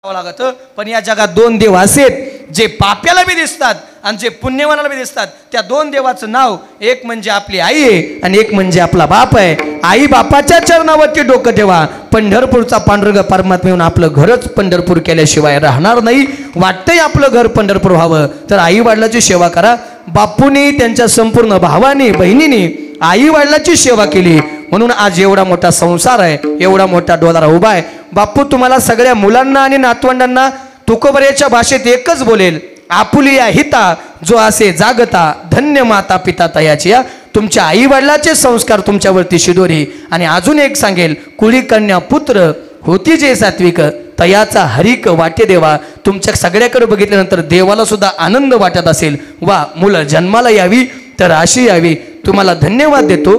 लागत. पण या जगात दोन देव असेत जे पाप्याला बी दिसतात आणि जे पुण्यवानाला बी दिसतात. त्या दोन देवाचं नाव एक म्हणजे आपली आई आहे आणि एक म्हणजे आपला बाप आहे. आई बापाच्या चरणावरती डोकं ठेवा. पंढरपूरचा पांडुरंग परमात्मा येऊन आपलं घरच पंढरपूर केल्याशिवाय राहणार नाही. वाटतंय आपलं घर पंढरपूर व्हावं तर आई वडिलाची सेवा करा. बापूंनी त्यांच्या संपूर्ण भावानी बहिणींनी आई वडिलाची सेवा केली म्हणून आज एवढा मोठा संसार आहे, एवढा मोठा डोलारा उभा आहे. बापू तुम्हाला सगळ्या मुलांना आणि नातवंडांना तुकोबऱ्याच्या भाषेत एकच बोलेल, आपुलिया हिता जो असे जागता धन्य माता पिता तयाची. तुमच्या आई वडिलाचे संस्कार तुमच्यावरती शिदोरी. आणि अजून एक सांगेल, कुळी कन्या पुत्र होती जे सात्विक तयाचा हरिक वाटे देवा. तुमच्या सगळ्याकडे बघितल्यानंतर देवाला सुद्धा आनंद वाटत असेल. वा मुलं जन्माला यावी तर अशी यावी. तुम्हाला धन्यवाद देतो.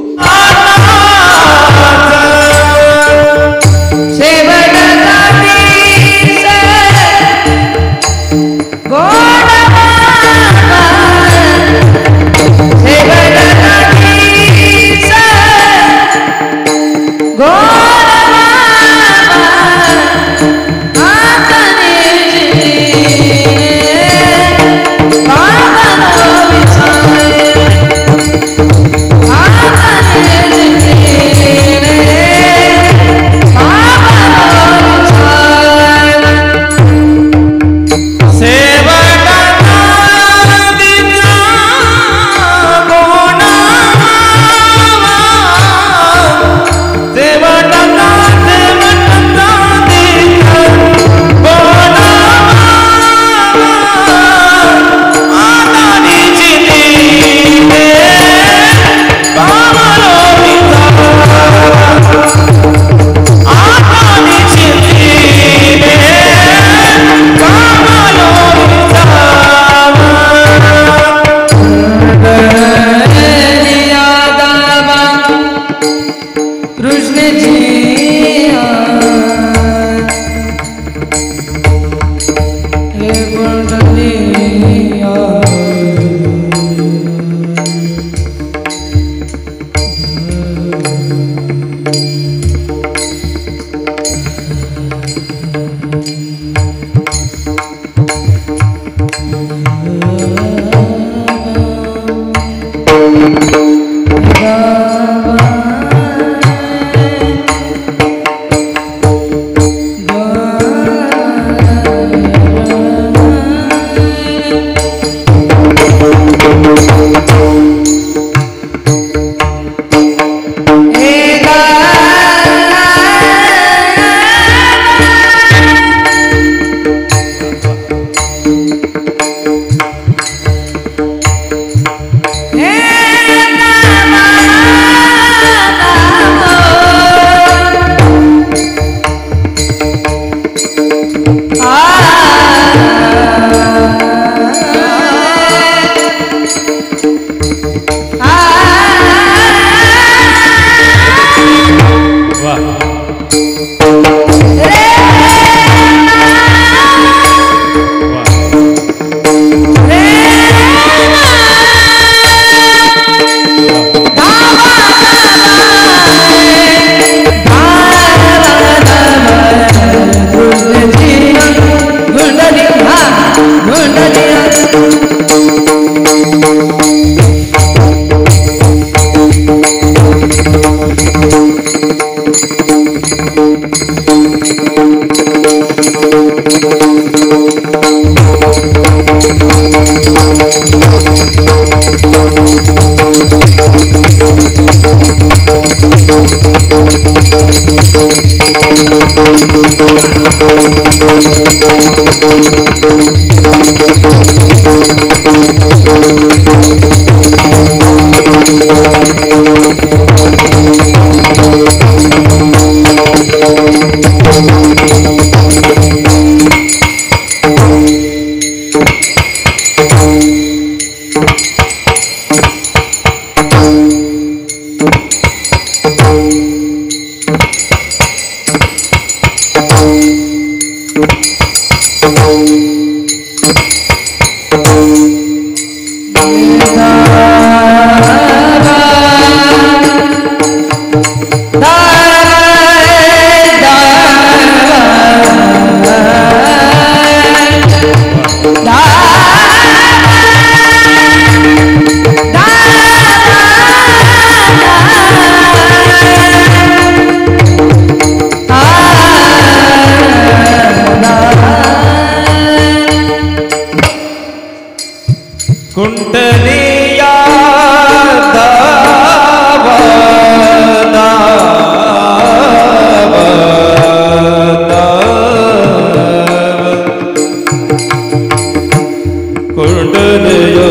कुंडलिया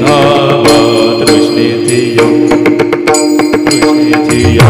नावा कृष्ण धिया कुंडलिया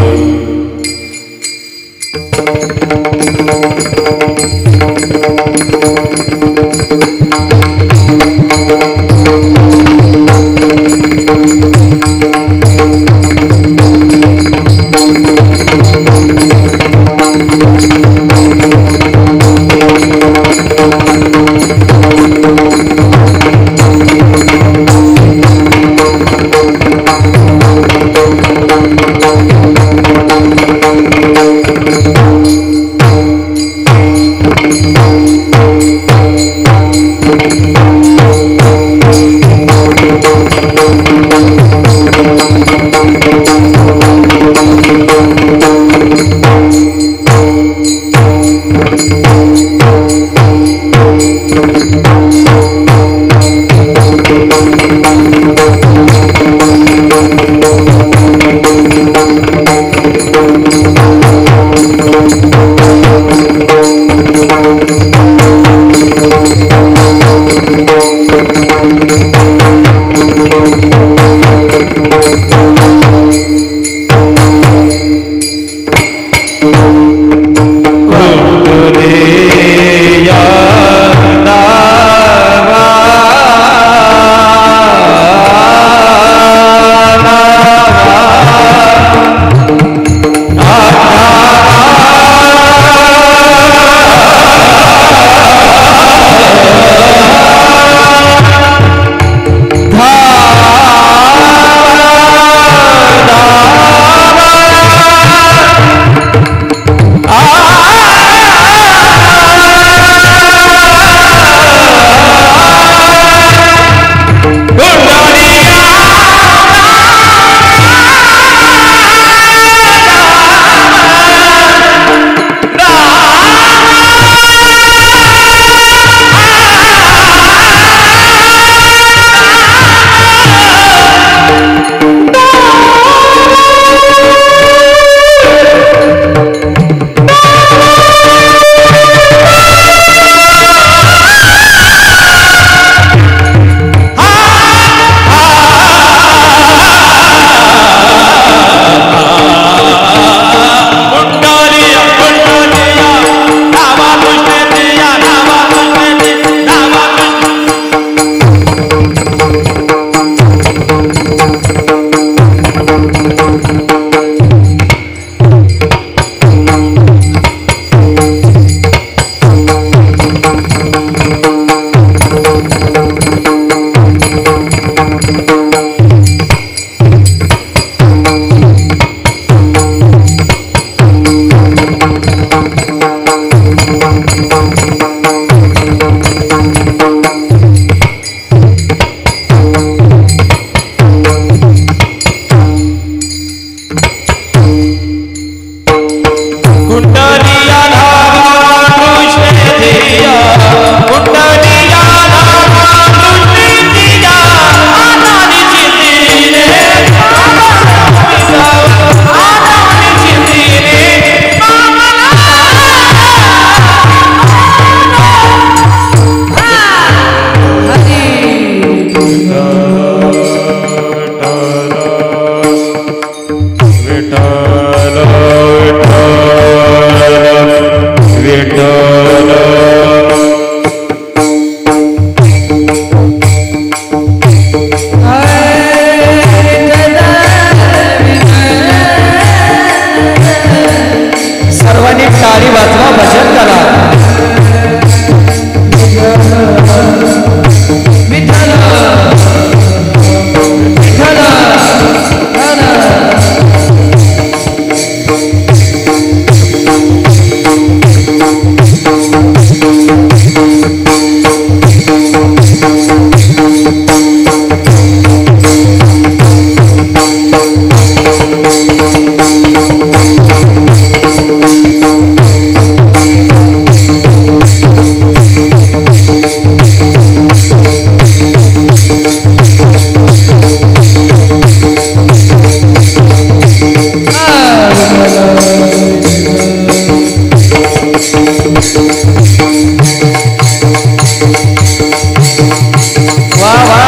वा वा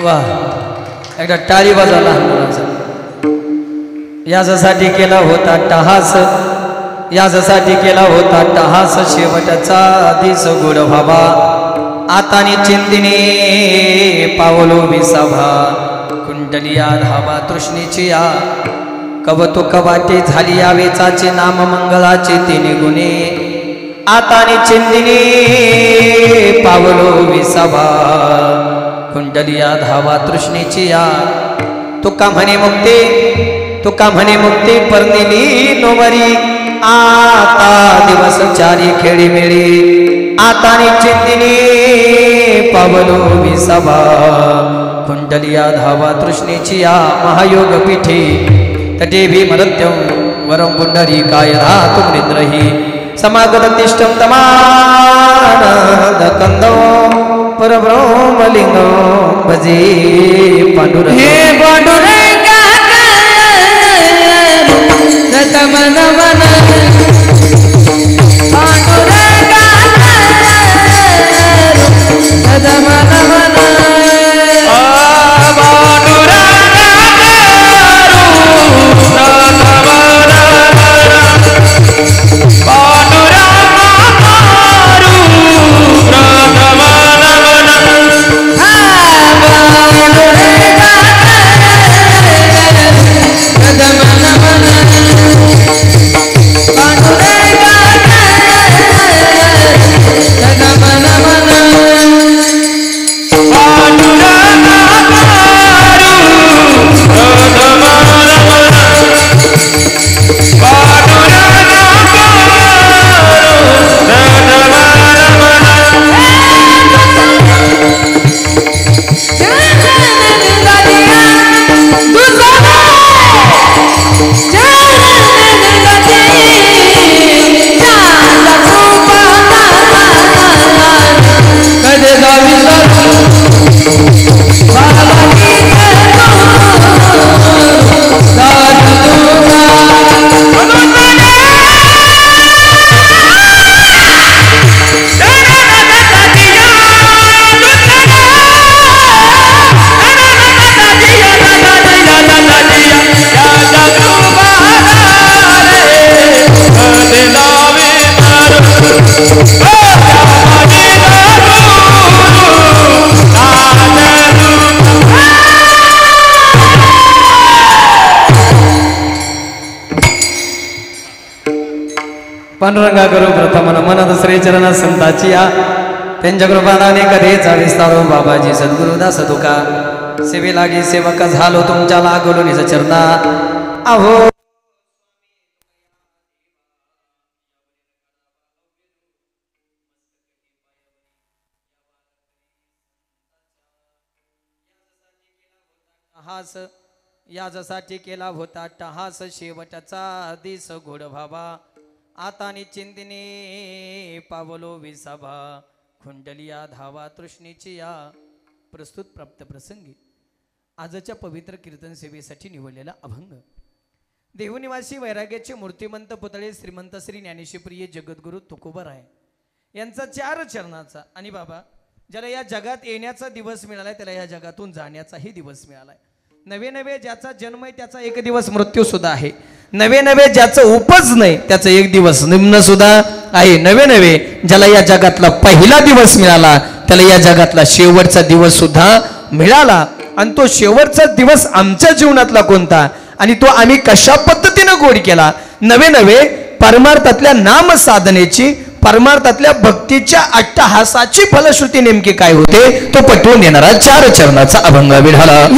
वा एकदा टाळी वाजवा लहान मुलाचा. यासाठी केला होता टहास, यासाठी केला होता टहास, शेवटचा दिस गुड व्हावा. आतानी चिंतिने पावलो विसाभा, कुंडलिया धावा तृष्णेची या. कवतुक वाटे झाली या वेचाचे नाम मंगलाचे तिने गुणे. आतानी चिंतिने पावलो विसाभा, कुंडलिया धावा तृष्णेची या. तुका म्हणे मुक्ती, तुका म्हणे मुक्ती परनिली नोवरी. आता दिवस चारी खेळी मिळी. आता निश्चितीने पावलो विसावा, कुंडलिया धावा तृष्णेची या. महायोग पीठी तटे भीमरत्यं वरं पुंडरी काय धातुं निद्रही. समागत तिष्ठं तमानंद कंदो परब्रह्मलिंगो भजे पांडुरंग. हे पांडुरंग मन मन पांडुरंग मन मन पांडुरंगा करू प्रथम मन दुसरे चरण संताची या त्यांच्या कृपादाने कधीचा विस्तारो बाबाजी सद्गुरुदास तुका सेवे लागी सेवक झालो तुमच्या लागलो निज चरणा अहो हास याजसाठी केला होता टहास शेवटचा दिस गोड भावा आता निश्चिंतीने पावलो विसाभा खुंडलिया धावा तृष्णेची या प्रस्तुत प्राप्त प्रसंगी आजच्या पवित्र कीर्तन सेवेसाठी निवडलेला अभंग देहनिवासी वैराग्याचे मूर्तिमंत पुतळे श्रीमंत श्री ज्ञानेश्वप्रिय जगद्गुरु तुकोबराय यांचा 4 चरणाचा आणि बाबा ज्याला या जगात येण्याचा दिवस मिळालाय त्याला या जगातून जाण्याचाही दिवस मिळालाय नवे नवे ज्याचा जन्म आहे त्याचा एक दिवस मृत्यू सुद्धा आहे नवे नवे ज्याचं उपज नाही त्याचा एक दिवस निम्न सुद्धा आहे नवे नवे ज्याला या जगातला पहिला दिवस मिळाला त्याला या जगातला शेवटचा दिवस सुद्धा मिळाला आणि तो शेवटचा दिवस आमच्या जीवनातला कोणता आणि तो आम्ही कशा पद्धतीने गोड केला नवे नवे परमार्थातल्या नाम साधनेची परमार्थातल्या भक्तीच्या अट्टहासाची फलश्रुती नेमकी काय होते तो पटवून देणारा 4 चरणाचा अभंग विढाला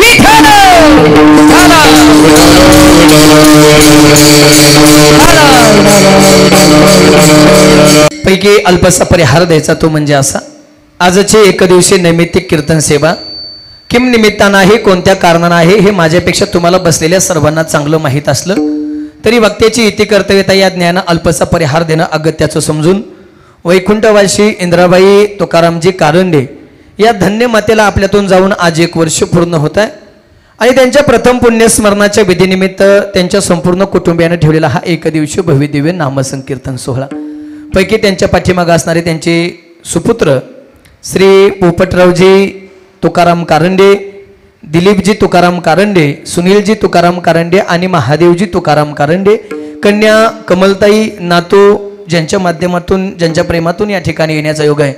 पैकी अल्पसा परिहार द्यायचा तो म्हणजे असा आजचे एकदिवसीय नैमित्तिक कीर्तन सेवा किम निमित्तानं आहे कोणत्या कारणानं आहे हे माझ्यापेक्षा तुम्हाला बसलेल्या सर्वांना चांगलं माहीत असलं तरी वक्त्याची इति कर्तव्यता या ज्ञान अल्पसा परिहार देणं अगत्याचं समजून वैकुंठवासी इंद्राबाई तुकारामजी कारंडे या धन्य मातेला आपल्यातून जाऊन आज 1 वर्ष पूर्ण होत आहे आणि त्यांच्या प्रथम पुण्यस्मरणाच्या विधीनिमित्त त्यांच्या संपूर्ण कुटुंबियाने ठेवलेला हा एकदिवसीय भव्यदिव्य नामसंकीर्तन सोहळा पैकी त्यांच्या पाठीमागे असणारे त्यांचे सुपुत्र श्री पोपटरावजी तुकाराम कारंडे दिलीपजी तुकाराम कारंडे सुनीलजी तुकाराम कारंडे आणि महादेवजी तुकाराम कारंडे कन्या कमलताई नातू ज्यांच्या माध्यमातून ज्यांच्या प्रेमातून या ठिकाणी येण्याचा योग आहे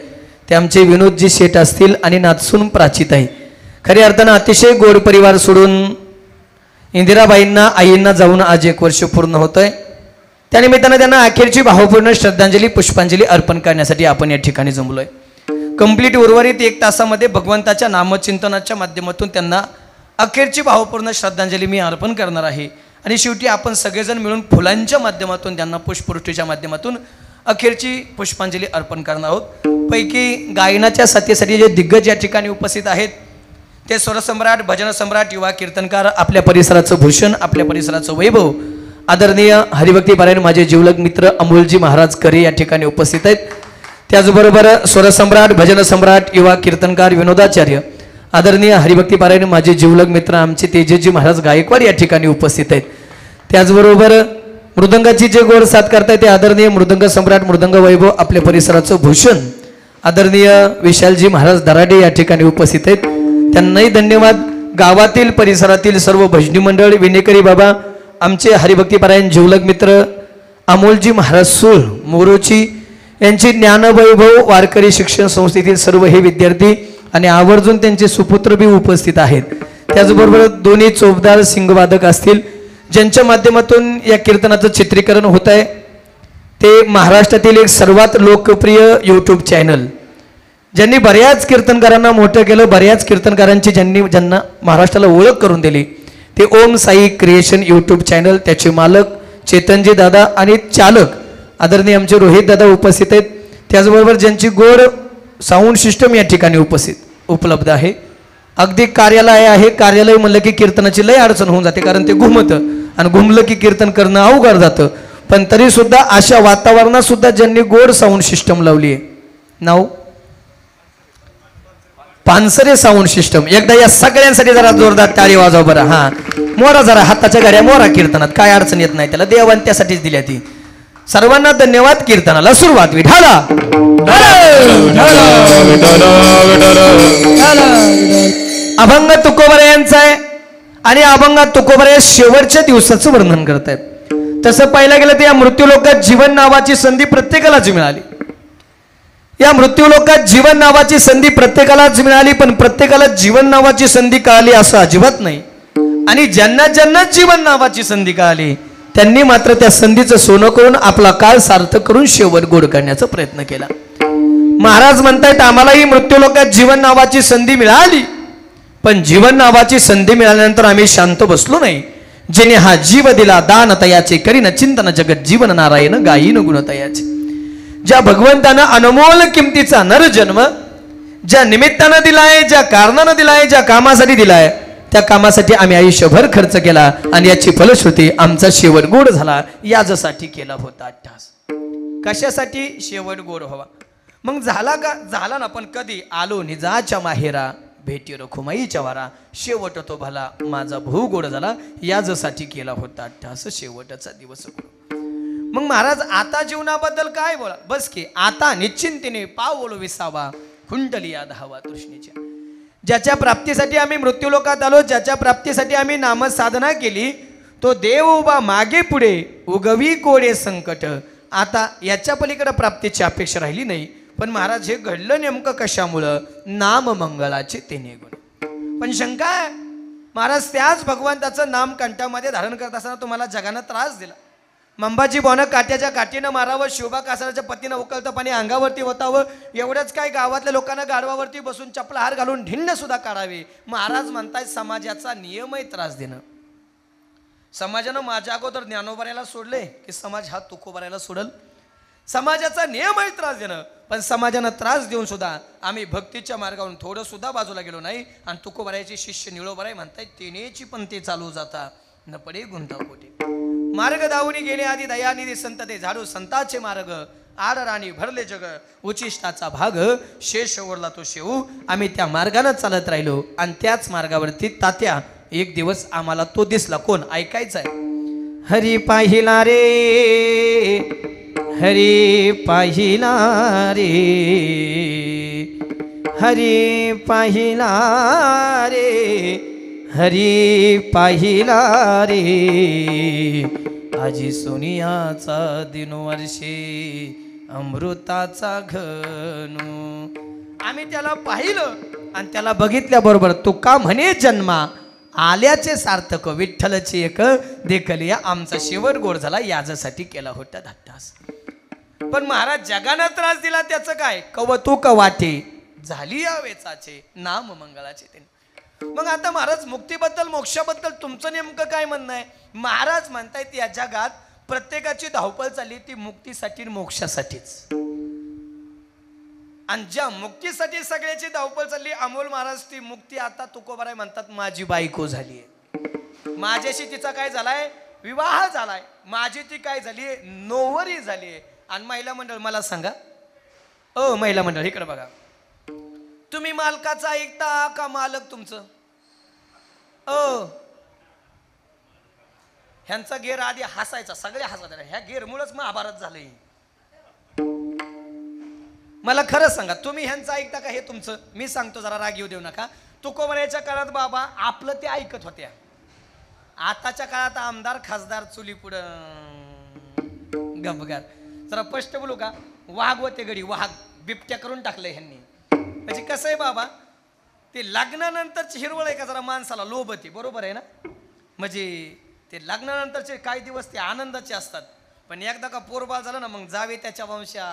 ते आमचे विनोदजी शेठ असतील आणि नातसून प्राचीताई खऱ्या अर्थानं अतिशय गोड परिवार सोडून इंदिराबाईंना आईंना जाऊन आज 1 वर्ष पूर्ण होत आहे त्यानिमित्तानं त्यांना अखेरची भावपूर्ण श्रद्धांजली पुष्पांजली अर्पण करण्यासाठी आपण या ठिकाणी जमलोय कंप्लीट उर्वरित 1 तासामध्ये भगवंताच्या नामचिंतनाच्या माध्यमातून त्यांना अखेरची भावपूर्ण श्रद्धांजली मी अर्पण करणार आहे आणि शेवटी आपण सगळेजण मिळून फुलांच्या माध्यमातून त्यांना पुष्पवृष्टीच्या माध्यमातून अखेरची पुष्पांजली अर्पण करणार आहोत पैकी गायनाच्या साथीसाठी जे दिग्गज या ठिकाणी उपस्थित आहेत ते स्वरसम्राट भजन सम्राट युवा कीर्तनकार आपल्या परिसराचं भूषण आपल्या परिसराचं वैभव आदरणीय हरिभक्ती पारायण माझे जीवलग मित्र अमोलजी महाराज करे या ठिकाणी उपस्थित आहेत त्याचबरोबर स्वरसम्राट भजन सम्राट युवा कीर्तनकार विनोदाचार्य आदरणीय हरिभक्ती पारायण माझे जीवलग मित्र आमचे तेजसजी महाराज गायकवाड या ठिकाणी उपस्थित आहेत त्याचबरोबर मृदंगाची जे गोड साथ करतायत ते आदरणीय मृदंग सम्राट मृदंग वैभव आपल्या परिसराचं भूषण आदरणीय विशालजी महाराज दराडे या ठिकाणी उपस्थित आहेत त्यांनाही धन्यवाद गावातील परिसरातील सर्व भजनी मंडळ विनेकरी बाबा आमचे हरिभक्ती पारायण जीवलग मित्र अमोलजी महाराज सूळ मोरोची यांची ज्ञानवैभव वारकरी शिक्षण संस्थेतील सर्व हे विद्यार्थी आणि आवर्जून त्यांचे सुपुत्र बी उपस्थित आहेत त्याचबरोबर दोन्ही चोपदार सिंगवादक असतील ज्यांच्या माध्यमातून या कीर्तनाचं चित्रीकरण होत आहे ते महाराष्ट्रातील एक सर्वात लोकप्रिय यूट्यूब चॅनल ज्यांनी बऱ्याच कीर्तनकारांना मोठं केलं बऱ्याच कीर्तनकारांची ज्यांना महाराष्ट्राला ओळख करून दिली ते ओम साई क्रिएशन यूट्यूब चॅनल त्याचे मालक चेतनजी दादा आणि चालक आदरणीय आमचे रोहित दादा उपस्थित आहेत त्याचबरोबर ज्यांची गोड साऊंड सिस्टम या ठिकाणी उपलब्ध आहे अगदी कार्यालय आहे कार्यालय म्हणलं की कीर्तनाची लय अडचण होऊन जाते कारण ते घुमतं आणि घुमलं की कीर्तन करणं अवघड जातं पण तरी सुद्धा अशा वातावरणात सुद्धा ज्यांनी गोड साऊंड सिस्टम लावली आहे नाव पानसरे साऊंड सिस्टम एकदा या सगळ्यांसाठी जरा जोरदार टाळी वाजवा बरं हा मोरा जरा हाताच्या गाड्या मोरा कीर्तनात काय अडचण येत नाही त्याला देवान त्यासाठीच दिल्या ती सर्वांना धन्यवाद कीर्तनाला सुरुवात विठाला अभंग तुकोबरे यांचा आहे आणि अभंगात तुकोबरे शेवटच्या दिवसाचं वर्णन करतायत तसं पाहिलं गेलं तर या मृत्यूलोकात जीवन नावाची संधी प्रत्येकालाच मिळाली या मृत्यूलोकात जीवन नावाची संधी प्रत्येकालाच मिळाली पण प्रत्येकाला जीवन नावाची संधी कळाली असं अजिबात नाही आणि ज्यांना ज्यांना जीवन नावाची संधी कळाली त्यांनी मात्र त्या संधीचं सोनं करून आपला काळ सार्थक करून शेवट गोड करण्याचा प्रयत्न केला. महाराज म्हणतायत आम्हालाही मृत्यूलोकात जीवन नावाची संधी मिळाली, पण जीवन नावाची संधी मिळाल्यानंतर आम्ही शांत बसलो नाही. जिने हा जीव दिला दान तयाचे करीन चिंतन जगत जीवन नारायण गायीन गुण तयाचे. ज्या भगवंतानं अनमोल किमतीचा नरजन्म ज्या निमित्तानं दिलाय, ज्या कारणानं दिलाय, ज्या कामासाठी दिलाय, त्या कामासाठी आम्ही आयुष्यभर खर्च केला आणि याची फलश्रुती आमचा शेवट गोड झाला. यासाठी केला होता अट्टास. कशासाठी? शेवट गोड व्हावा. मग झाला का? झाला ना. पण कधी? आलो निजाच्या माहेरा भेटी रखुमाईच्या वारा, शेवट तो भला माझा भाऊ गोड झाला. यासाठी केला होता अट्टास शेवटचा दिवस गोड. मग महाराज आता जीवनाबद्दल काय बोला? बस की आता निश्चिंतीने पावलो विसावा कुंडली या धावा तृष्णेच्या. ज्याच्या प्राप्तीसाठी आम्ही मृत्यूलोकात आलो, ज्याच्या प्राप्तीसाठी आम्ही नामसाधना केली, तो देव उभा मागे पुढे उगवी कोडे संकट. आता याच्या पलीकडे प्राप्तीची अपेक्षा राहिली नाही. पण महाराज हे घडलं नेमकं कशामुळं? नाम मंगळाचे तेने गुण. पण शंका आहे महाराज, त्याच भगवंताचं नाम कंठामध्ये धारण करत असताना तुम्हाला जगानं त्रास दिला. मंबाजी बोनं काट्याच्या काठीनं मारावं, शोभा कासराच्या पतीनं उकळतं पाणी अंगावरती होतावं, एवढंच काय गावातल्या लोकांना गाढवावरती बसून चपला हार घालून ढिंड सुद्धा काढावे. महाराज म्हणतायत समाजाचा नियमही त्रास देणं. समाजानं माझ्या अगोदर ज्ञानोबरायला सोडले की समाज हा तुकोबरायला सोडल. समाजाचा नियमही त्रास देणं. पण समाजानं त्रास देऊन सुद्धा आम्ही भक्तीच्या मार्गावरून थोडं सुद्धा बाजूला गेलो नाही. आणि तुकोबरायचे शिष्य निळोबराय म्हणतायत तेनेची पण ते चालू जाता न पडे गुंता कोटे. मार्ग दावणी गेले आधी दयानिधी संत ते झाडू संताचे मार्ग, आड राणी भरले जग उचिष्टाचा भाग, शेष ओरला तो शेऊ. आम्ही त्या मार्गानं चालत राहिलो आणि त्याच मार्गावरती तात्या एक दिवस आम्हाला तो दिसला. कोण? ऐकायचं आहे. हरी पाहिला रे, हरी पाहिला रे, हरी पाहिला रे, हरी पाहिला रे. आजी सोनियाचा दिनवर्षे अमृताचा घनू. आम्ही त्याला पाहिलं आणि त्याला बघितल्याबरोबर तुका म्हणे जन्मा आल्याचे सार्थक विठ्ठलचे एक देखली. आमचा शेवट गोड झाला. यासाठी केला होता धट्टास. पण महाराज जगानं त्रास दिला त्याचं काय? कवतुक वाटे झाली या वेचाचे नाम मंगळाचे ते. मग आता महाराज मुक्तीबद्दल मोक्षाबद्दल तुमचं नेमकं काय म्हणणं आहे? महाराज म्हणतायत या जगात प्रत्येकाची धावपळ चालली ती मुक्तीसाठी मोक्षासाठीच. आणि ज्या मुक्तीसाठी सगळ्याची धावपळ चालली अमोल महाराज, ती मुक्ती आता तुकोबाराय म्हणतात माझी बायको झाली आहे. माझ्याशी तिचा काय झालाय? विवाह झालाय. माझी ती काय झाली? नोवरी झाली आहे. आणि महिला मंडळ मला सांगा, ओ महिला मंडळ इकडे बघा, तुम्ही मालकाचं ऐकता का मालक तुमचं? ह्यांचा गेर आधी हसायचा, सगळे हसायचा. ह्या गेरमुळेच महाभारत झालंय. मला खरं सांगा, तुम्ही ह्यांचं ऐकता का? हे तुमचं. मी सांगतो, जरा राग येऊ देऊ नका. तुकोबरायच्या काळात बाबा आपलं ते ऐकत होत्या. आताच्या काळात आमदार खासदार चुली पुढं गपगार. जरा स्पष्ट बोलू का? वाघ होते गडी, वाघ बिबट्या करून टाकलंय ह्यांनी. म्हणजे कसं आहे बाबा, ते लग्नानंतरची हिरवळ आहे का जरा माणसाला लोभते. बरोबर आहे ना? म्हणजे ते लग्नानंतरचे काही दिवस ते आनंदाचे असतात, पण एकदा का पोरबाळ झालं ना मग जावे त्याच्या वंशा.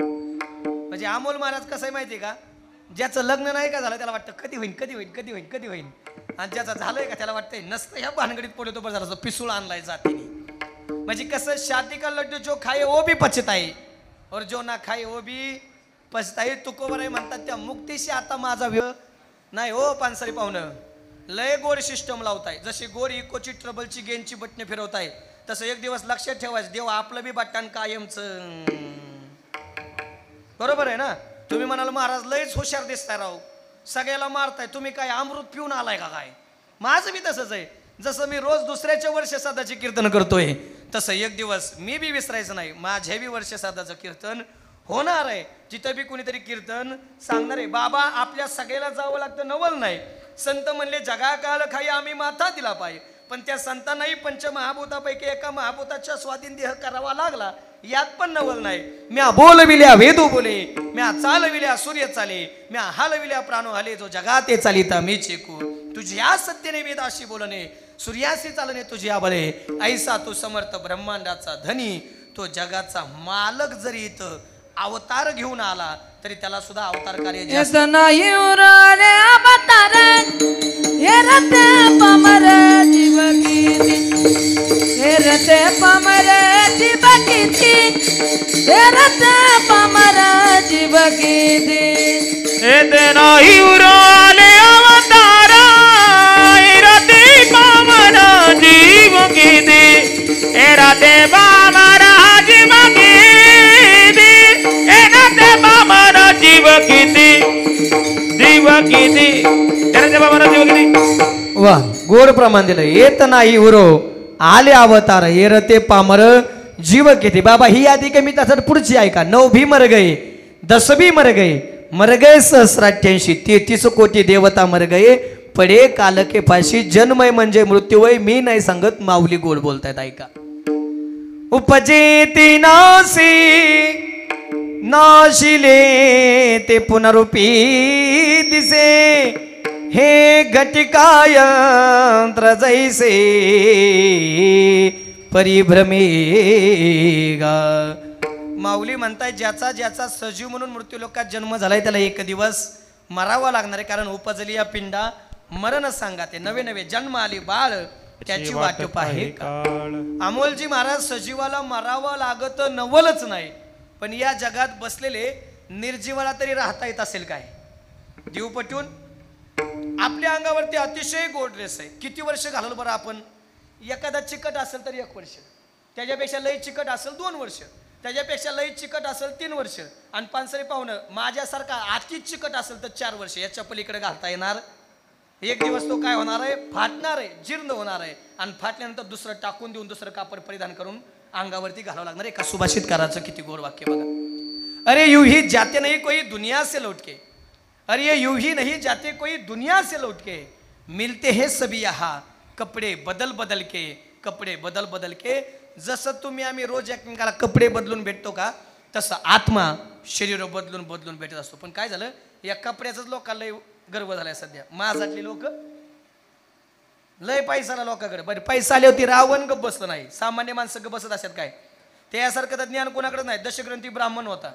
म्हणजे अमोल महाराज कसं आहे माहिती आहे का? ज्याचं लग्न नाही का झालं त्याला वाटतं कधी होईल कधी होईल कधी होईल कधी होईल. आणि ज्याचं झालंय का त्याला वाटतंय नसतं ह्या भानगडीत पडतो बरं झालं पिसूळ आणलाय जातीने. म्हणजे कसं, शादी का लड्डू जो खाए वो भी पछताए और जो ना खाए वो भी पछताए. तुकोबराय म्हणतात त्या मुक्तीशी आता माझा वेळ नाही हो. पानसरी पाहुणं लय गोड सिस्टम लावताय. जशी गोड इकोची ट्रबलची गेनची बटणे फिरवताय तसं एक दिवस लक्षात ठेवायचं, देव आपलं बी बटन कायमचं. बरोबर आहे ना? तुम्ही म्हणाल महाराज लयच हुशार दिसताय राव, सगळ्याला मारताय, तुम्ही काय अमृत पिऊन आलाय का काय? माझं बी तसंच आहे. जसं मी रोज दुसऱ्याच्या वर्षश्राद्धाचे कीर्तन करतोय तसं एक दिवस मी बी विसरायचं नाही. माझ्या बी वर्षश्राद्धाचं कीर्तन होणार आहे. जिथं बी कोणीतरी कीर्तन सांगणार आहे. बाबा आपल्या सगळ्याला जावं लागतं, नवल नाही. संत म्हणले जगा काळ खाई आम्ही माथा दिला पाहिजे, पण त्या संतांनाही पंचमहाभूतापैकी एका महाभूताच्या स्वाधीन देह करावा लागला. यात पण नवल नाही. म्या बोलविल्या वेदू बोले, म्या चालविल्या सूर्य चाले, म्या हालविल्या प्राणो हाले, जो जगाते चालिता मी चेकू. तुझ्या सत्यने वेदाशी बोलणे सूर्यासी चालणे तुझी आबळे, ऐसा तू समर्थ ब्रह्मांडाचा धनी. तो जगाचा मालक जरी इथं अवतार घेऊन आला तरी त्याला सुद्धा अवतार कार्य जास्त नाही उरले अवतार हे रते पामर जीव किती, हे रते पामर जीव किती, हे रते पामर जीव किती. हे नाही उरले अवतार हे रते पामर जीव किती, हे रते पामर जीव किती, हे रते पामर जीव किती, जीव किती, हे रते पामर जीव किती. वा गोड प्रमाण दिलं. येत नाही उरो आले अवतार येरते पामर जीव किती. बाबा ही यादी कमी तसं पुढची ऐका. 9 भी मर गए, 10 भी मर गए सहस्राठ्यांशी, 33 कोटी देवता मर गए, पडे काल के फाशी. जन्मय म्हणजे मृत्यूवय, मी नाही सांगत, माऊली गोड बोलतायत ऐका. उपजेती नासी नाशिले ते पुनरुपी दिसे, हे घटिकायंत्र जैसे परिभ्रमे गा. माऊली म्हणताय ज्याचा ज्याचा सजीव म्हणून मृत्यू लोकात जन्म झालाय त्याला एक दिवस मरावा लागणार आहे. कारण उपजली या पिंडा मरण सांगाते, नवे नवे जन्म आली बाळ त्याची वाट पाहे काळ. अमोलजी महाराज सजीवाला मरावा लागत नवलच नाही, पण या जगात बसलेले निर्जीवाला तरी राहता येत असेल काय. देव पटून आपल्या अंगावरती अतिशय गोड ड्रेस आहे. किती वर्ष घालवलं बरं आपण. एखादा चिकट असेल तर 1 वर्ष, त्याच्यापेक्षा लई चिकट असेल 2 वर्ष, त्याच्यापेक्षा लई चिकट असेल 3 वर्ष, आणि पानसरे पाहुणं माझ्यासारखा अति चिकट असेल तर 4 वर्ष. याच्या पलीकडे घालता येणार. एक दिवस तो काय होणार आहे, फाटणार आहे, जीर्ण होणार आहे, आणि फाटल्यानंतर दुसरं टाकून देऊन दुसरं कापड परिधान करून अंगावरती घालावं लागणार. एका सुभाषितकाराचं किती गोड वाक्य बघा. अरे यूं ही जाते नहीं कोई दुनिया से लौटके, अरे ये यूं ही नहीं जाते कोई दुनिया से लौटके, मिलते हैं सभी यहाँ कपडे बदल बदल के, कपडे बदल बदल के. जसं तुम्ही आम्ही रोज एकमेकाला कपडे बदलून भेटतो का, तसं आत्मा शरीर बदलून बदलून भेटत असतो. पण काय झालं, या कपड्याचाच लोकांना लय गर्व झालाय सध्या. माझातली लोक लय पैसाला लोकांकडे. बरं पैसा आले होती रावण गप बसलं नाही, सामान्य माणसं गप बसत असतात काय. त्यासारखं तर ज्ञान कोणाकडे नाही. दशग्रंथी ब्राह्मण होता,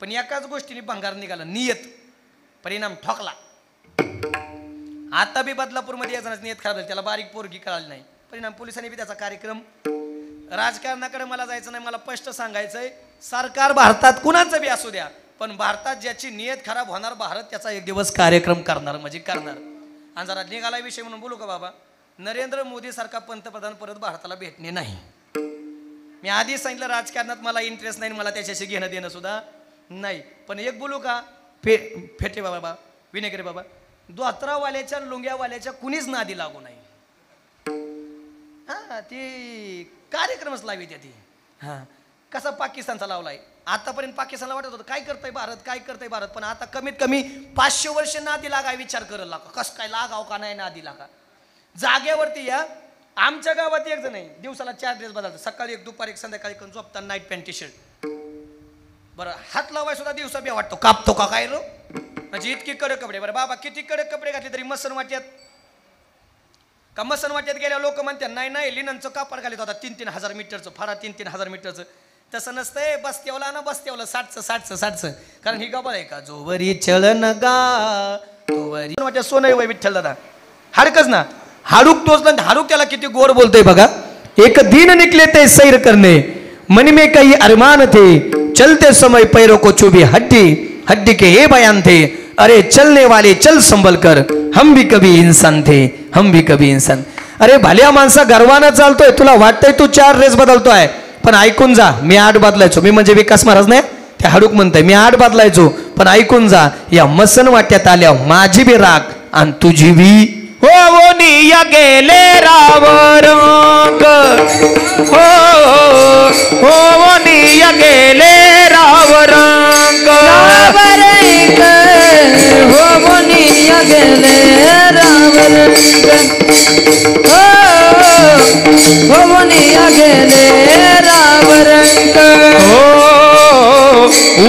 पण एकाच गोष्टीने भंगार निघाला, नियत. परिणाम ठोकला. आता बी बदलापूरमध्ये यायचा नियत खराब झाली, त्याला बारीक पोरगी कळाली नाही. परिणाम पोलिसांनी बी त्याचा कार्यक्रम. राजकारणाकडे मला जायचं नाही, मला स्पष्ट सांगायचंय. सरकार भारतात कुणाचं बी असू द्या, पण भारतात ज्याची नियत खराब होणार, भारत त्याचा एक दिवस कार्यक्रम करणार म्हणजे करणार. आणि जरा निघाला विषय म्हणून बोलू का बाबा, नरेंद्र मोदी सारखा पंतप्रधान परत भारताला भेटणे नाही. मी आधी सांगितलं राजकारणात मला इंटरेस्ट नाही, मला त्याच्याशी घेणं देणं सुद्धा नाही. पण एक बोलू का, फेटे बाबा, विनेगरे बाबा, द्वात्रावाल्याच्या लुंग्यावाल्याच्या कुणीच नादी लागू नाही. हा ती कार्यक्रमच लावी त्या ती. हा कसा पाकिस्तानचा लावलाय. आतापर्यंत पाकिस्तानला वाटत होतं काय करतंय भारत, काय करतंय भारत, पण आता कमीत कमी 500 वर्ष नादी लागाय विचार करायला लागा. कसं काय लागाव का नाही नादी लागा. जागेवरती या. आमच्या गावात एक जण नाही, दिवसाला 4 ड्रेस बदलतात, सकाळी एक, दुपारी एक, संध्याकाळी एक, झोपताना नाईट पॅन्ट टी शर्ट. बरं हात लावाय सुद्धा दिवसा बी वाटतो, कापतो का काय रो, म्हणजे इतकी कडक कपडे. बरं बाबा किती कडक कपडे घातले तरी मसन वाट्यात का, मसन वाट्यात गेल्या लोक म्हणतात नाही नाही लिननचं कापड घालत होता 3-3 हजार मीटरचं, फारा 3-3 हजार मीटरचं. तसं नसतंय. बसतेवला ना बसतेवलं 60. कारण ही गबळ आहे का, जोवरी चलन गा तोवरी वाट्या सोनं वय विठ्ठल दादा. हाडकच ना, हाडूक तोच ना, हाडूक त्याला किती गोड बोलतोय बघा. एक दिन निकले ते सैर करणे, मन में कई अरमान थे, चलते समय पैरों को चुभी हड्डी, हड्डी के ये बयान थे, अरे चलने वाले चल संभल कर, हम भी कभी इंसान थे, हम भी कभी इंसान. अरे भल्या माणसा गर्वानं चालतोय, तुला वाटतंय तू 4 ड्रेस बदलतोय, पण ऐकून जा, मी 8 बदलायचो. मी म्हणजे विकास महाराज नाही, ते हाडूक म्हणतोय मी 8 बदलायचो, पण ऐकून जा, या मसन वाट्यात आल्या माझी बी राग आणि तुझी बी. हो निया गेले रावरंग, हो निया गेले रावरंग, रावरंग हो निया गेले रावरंग, हो निया गेले रावरंग. हो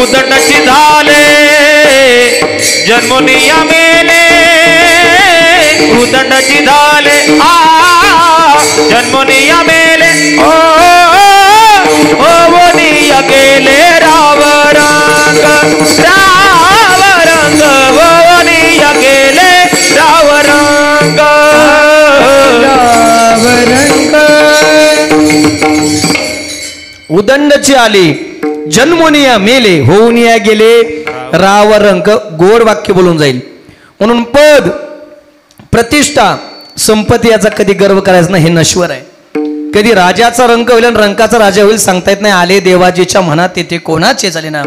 उदंडची झाले जन्मोनिया मेले, उदंडची झाले जन्मोनिया मेले ओ वनिया गेले राव रंग वनिया गेले राव रंग उदंडची आली जन्मोनिया मेले होऊनिया गेले राव रंग गोड वाक्य बोलून जाईल. म्हणून पद प्रतिष्ठा संपत्ती याचा कधी गर्व करायचा नाही, हे नश्वर आहे. कधी राजाचा रंग होईल आणि रंकाचा राजा होईल सांगता येत नाही. आले देवाजीच्या मनात तेथे कोणाचे झाले ना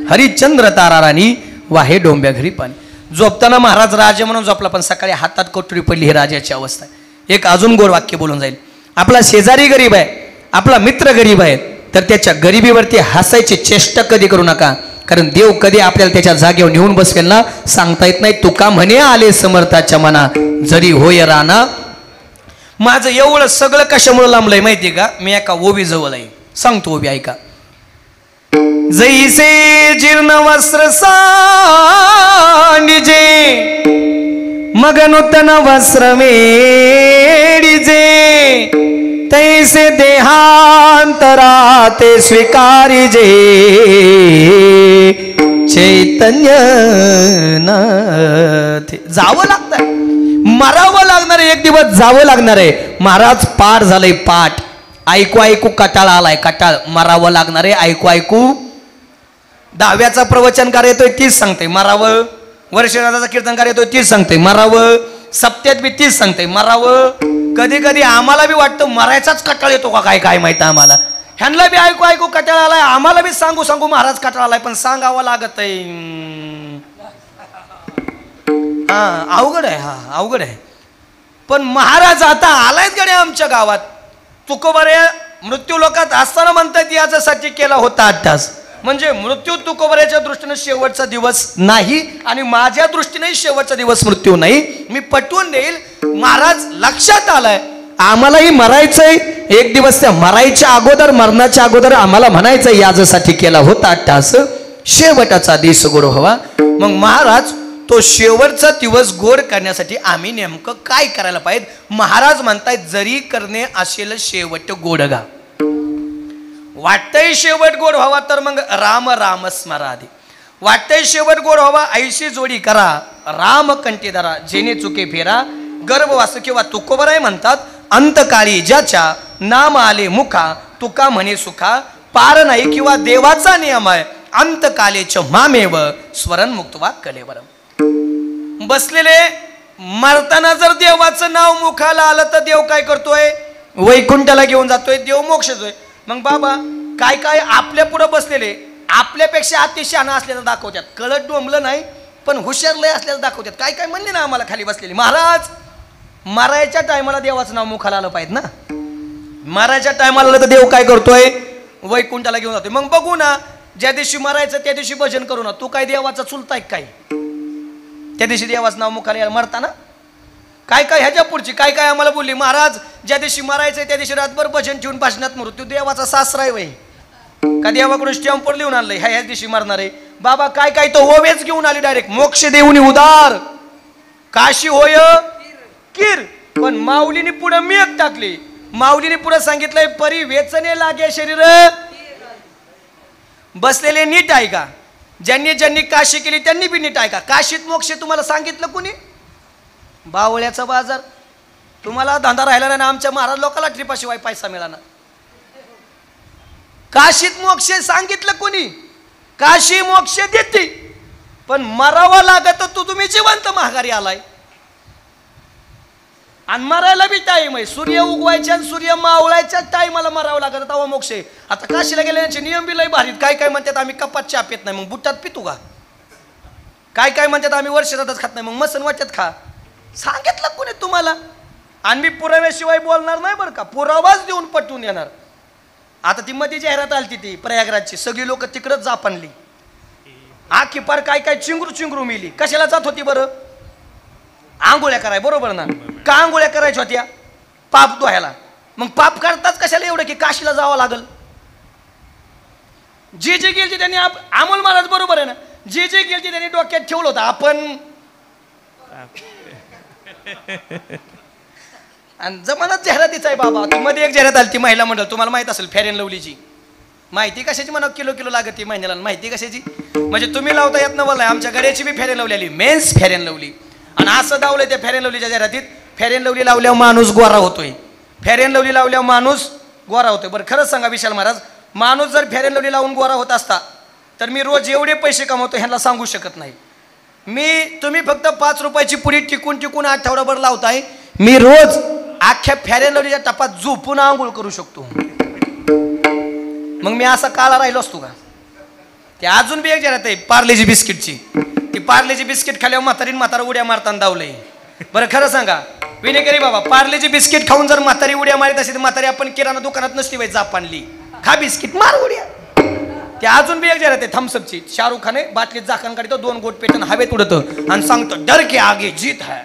हरिश्चंद्र तारा राणी वाहे डोंब्या घरी पाणी. झोपताना महाराज राजा म्हणून झोपला पण सकाळी हातात कोटरी पडली, ही राजाची अवस्था आहे. एक अजून गोड वाक्य बोलून जाईल. आपला शेजारी गरीब आहे, आपला मित्र गरीब आहे, तर त्याच्या गरिबीवरती हसायची चेष्टा कधी करू नका, कारण देव कधी आपल्याला त्याच्या जागेवर नेऊन बसवेल ना सांगता येत नाही. तुका म्हणे आले समर्थाच्या मना जरी होय राणा. माझं एवढं सगळं कशामुळे लांबलंय माहितीये का? मी एका ओवी जवळ आहे, सांगतो ओवी ऐका. जैसे जीर्ण वस्त्र सांडिजे मग नूतन वस्त्र मेडिजे तैसे देहांतरा ते स्वीकारिजे चैतन्य नाथे. जावं लागतंय, मरावं लागणार आहे, एक दिवस जावं लागणार आहे. महाराज पाठ झालंय पाठ, ऐकू ऐकू कटाळा आलाय, कटाळ मरावं लागणार आहे. ऐकू ऐकू दहाव्याचा प्रवचनकार येतोय तीच सांगते मरावं, वर्षनाथाचा कीर्तनकार येतोय तीच सांगते मरावं, सप्त्यात बी तीच सांगते मरावं. कधी कधी आम्हाला बी वाटतं मरायचाच कटाळ येतो का काय काय माहिती आम्हाला. ह्यांना बी ऐकू ऐकू कटाळ आलाय, आम्हाला बी सांगू सांगू महाराज कटाळ आलाय, पण सांगावं लागत आहे. हा अवघड आहे, हा अवघड आहे. पण महाराज आता आलायच गडे आमच्या गावात. तुकोबरे मृत्यू लोकात असताना म्हणतात याच्यासाठी केला होता 8 तास. म्हणजे मृत्यू तुकोबऱ्याच्या दृष्टीने शेवटचा दिवस नाही आणि माझ्या दृष्टीने शेवटचा दिवस मृत्यू नाही. मी पटवून देईल, महाराज लक्षात आलाय आम्हालाही मरायचंय. एक दिवस त्या मरायच्या अगोदर, मरणाच्या अगोदर आम्हाला म्हणायचं याच्यासाठी केला होता 8 तास, शेवटाचा दिवस गोड व्हावा. मग महाराज तो शेवटचा दिवस गोड करण्यासाठी आम्ही नेमकं काय करायला पाहिजे? महाराज म्हणतायत जरी करणे असेल शेवट गोडगा. वाटतंय शेवट गोड व्हावा तर मग राम राम स्मराधी. वाटतंय शेवट गोड व्हावा ऐशी जोडी करा राम कंठी धरा जेणे चुके फेरा गर्भवास. किंवा तुकोबराय म्हणतात अंतकाळी ज्याच्या नाम आले मुखा तुका म्हणे सुखा पार नाही. किंवा देवाचा नियम आहे अंतकालेच मामेव स्वरण मुक्तवा कलेवर. बसलेले मरताना जर देवाचं नाव मुखाला आलं तर देव काय करतोय? वैकुंठाला घेऊन जातोय, देव मोक्षतोय. मग बाबा काय काय आपल्या पुढे बसलेले आपल्यापेक्षा अतिशहाणा असल्याचं दाखवतात, कळत डोंबलं नाही पण हुशार लय असल्याचं दाखवतात. काय काय म्हणले ना आम्हाला खाली बसलेले. महाराज मरायच्या टायमाला देवाचं नाव मुखाला आलं पाहिजे ना. मरायच्या टायमाला आलं तर देव काय करतोय? वैकुंठाला घेऊन जातोय. मग बघू ना, ज्या दिवशी मरायचं त्या दिवशी भजन करू ना. तू काय देवाचा चुलताय काय? त्या दिवशी देवाचं नाव मुखाला मरताना काय काय ह्याच्या पुढची काय काय आम्हाला बोलली. महाराज ज्या दिवशी मरायचंय त्या दिवशी रातभर भजन ठेवून भाषणात मृत्यू देवाचा सासरा आहे वय का? देवाकडून स्टॅम्पवर लिहून आणलंय ह्या दिवशी मरणार आहे. बाबा काय काय तो ओवेच घेऊन आली डायरेक्ट. मोक्ष देऊनी उदार काशी होय किर. पण माऊलीने पुढे मेघ टाकली. माऊलीने पुढे सांगितलंय परी वेचने लागे शरीर. बसलेले नीट आहे का? ज्यांनी ज्यांनी काशी केली त्यांनी बी नीट आहे का? काशीत मोक्ष तुम्हाला सांगितलं कुणी? बावळ्याचा बाजार. तुम्हाला धंदा राहिला नाही, आमच्या महाराज लोकांना ट्रिपाशिवाय पैसा मिळाला. काशीत मोक्ष सांगितलं कोणी? काशी मोक्ष देते पण मरावं लागत तो तुम्ही जिवंत महागारी आलाय. आणि मरायला बी टाईम आहे. सूर्य उगवायच्या आणि सूर्य मावळायच्या टाईमाला मरावं लागत तेव्हा मोक्ष आहे. आता काशीला गेल्याचे नियम बी लय भारीत. काय काय म्हणतात आम्ही कपात चहा पित नाही, मग बुटात पितो का? काय काय म्हणतात आम्ही वर्षातच खात नाही, मग मसन वाटत खा. सांगितलं कोणी तुम्हाला? आणि मी पुराव्याशिवाय बोलणार नाही बरं का, पुरावाच देऊन पटवून येणार. आता ती मध्ये जाहिरात आली ती प्रयागराजची, सगळी लोक तिकडच जापणली. आखी पार काय काय चिंगरू चिंगरू मिली. कशाला जात होती बरं? आंघोळ्या कराय, बरोबर ना? का आंघोळ्या करायच्या होत्या? पाप धुवायला. मग पाप करताच कशाला एवढं की काशीला जावं लागल? जे जे गेलती त्यांनी अमोल महाराज बरोबर आहे ना, जे जे गेलती त्यांनी डोक्यात ठेवलं होतं आपण आणि जमानात जाहिरातीच आहे बाबा. ती मध्ये एक जाहिरात आली ती महिला मंडळ, तुम्हाला माहित असेल, फेअर अँड लवलीची. माहिती कशाची म्हणा, किलो लागते महिन्याला. माहिती कशाची म्हणजे तुम्ही लावता येत ना बोलाय. आमच्या घराची बी फेअर अँड लवली आली, मेन्स फेअर अँड लवली. आणि असं दावलंय त्या फेअर अँड लवलीच्या जाहिरातीत, फेअर अँड लवली लावल्यावर माणूस गोरा होतोय, फेअर अँड लवली लावल्यावर माणूस गोरा होतोय. बरं खरंच सांगा विशाल महाराज, माणूस जर फेअर अँड लवली लावून गोरा होत असता तर मी रोज एवढे पैसे कमवतो ह्यांना सांगू शकत नाही. तुम्ही फक्त 5 रुपयाची पुडी टिकून आठवडाभर लावताय, मी रोज अख्ख्या फेअर अँड लवलीच्या टपात झोपून आंघोळ करू शकतो. मग मी असा काळा राहिलो असतो का? ते अजून बी एक जाहिरात आहे पार्लेजी बिस्किटची. ती पार्लेजी बिस्किट खाल्यावर म्हातारा उड्या मारताना दावलंय. बरं खरं सांगा विनेकरी बाबा, पार्लेजी बिस्किट खाऊन जर म्हातारी उड्या मारित असेल तर म्हातारी आपण किराणा दुकानात नसती बाई जाप आणली, खा बिस्किट मार उड्या. ते अजून बी एक जाहिरात आहे थम्सअपची. शाहरुख खाने बाटलीत झाकण काढतो, 2 गोट पेटन हवेत उडतं आणि सांगतो डर के आगे जीत है.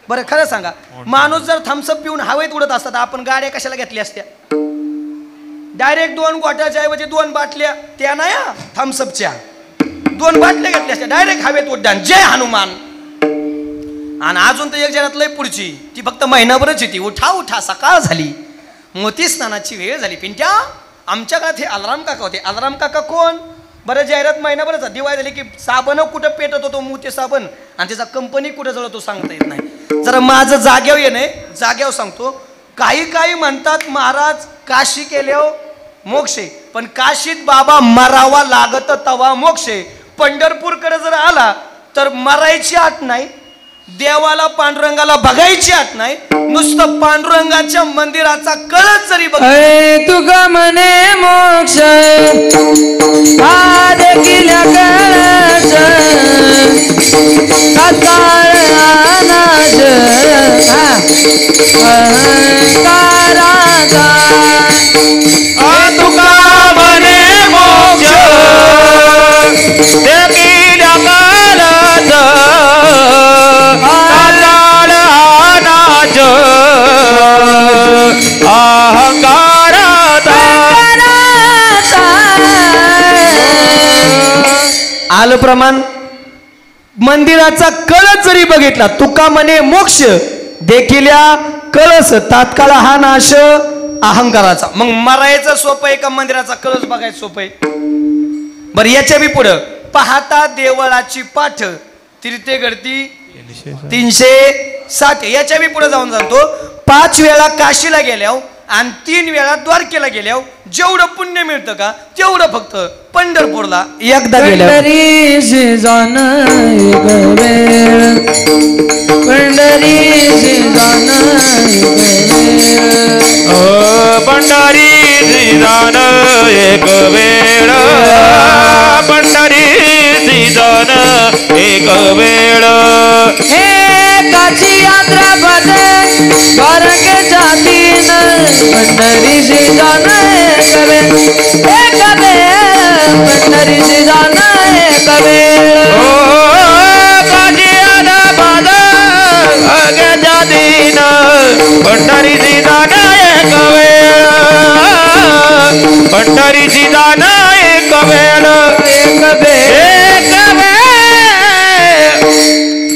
बरं खरं सांगा, माणूस जर थम्सअप पिऊन हवेत उडत असता तर आपण गाड्या कशाला घेतल्या असत्या? डायरेक्ट 2 गोट्याच्या ऐवजी 2 बाटल्या, त्या नाही थम्सअपच्या 2 बाटल्या घेतल्या असत्या, डायरेक्ट हवेत उड्डाण, जय हनुमान. आणि अजून तर एक जाहिरात लय पुढची, ती फक्त महिनाभरच येते. उठा सकाळ झाली, मोती स्नानाची वेळ झाली. पिंट्या आमच्या काळात हे अलाराम काका होते. अलाराम काका कोण? बरं जाहिरात महिनाभरच. दिवाळी झाली की साबण कुठं पेटत होतो, मोती साबण, आणि त्याचा कंपनी कुठं जळतो सांगता येत नाही. जरा माझं जाग्यावर येणे, जाग्यावर सांगतो. काही म्हणतात महाराज काशी केल्यावर मोक्षे, पण काशीत बाबा मरावा लागत तवा मोक्षे. पंढरपूरकडे जर आला तर मरायची आट नाही, देवाला पांडुरंगाला बघायची आट नाही, नुसतं पांडुरंगाच्या मंदिराचा कळस जरी बघ. तुका म्हणे मोक्ष हा देखील कळस तत्काळ अनाज अहंकाराचा. तुका म्हणे मोक्ष देखील कळस आलं प्रमाण. मंदिराचा कळस जरी बघितला, तुका म्हणे मोक्ष देखील कळस तात्काळ हा नाश अहंकाराचा. मग मरायचं सोपं आहे का मंदिराचा कळस बघायचं सोपं आहे? बरं याच्या बी पुढं, पाहता देवळाची पाठ तीर्थे घडती 360. याच्या बी पुढे जाऊन सांगतो, 5 वेळा काशीला गेल्यावर आणि 3 वेळा द्वारकेला गेल्यावर जेवढं पुण्य मिळतं का तेवढं फक्त पंढरपूरला एकदा गेल्यावर. पंढरीशी जाण एक वेळ, पंढरीशी जाण पंढरीची जाण एक वेळ, पंढरीची जाण एक वेळ. हे काची यात्रा बदे द्वारकेच्या 3 पंढरीशी जाण एक वेळ, एक वेळ पंढरीशी जाण एक वेळ. काची यात्रा बदे 3 पंढरीची जाण एक वेळ, पंढरीची जाण एक वेळ, एक वेळ.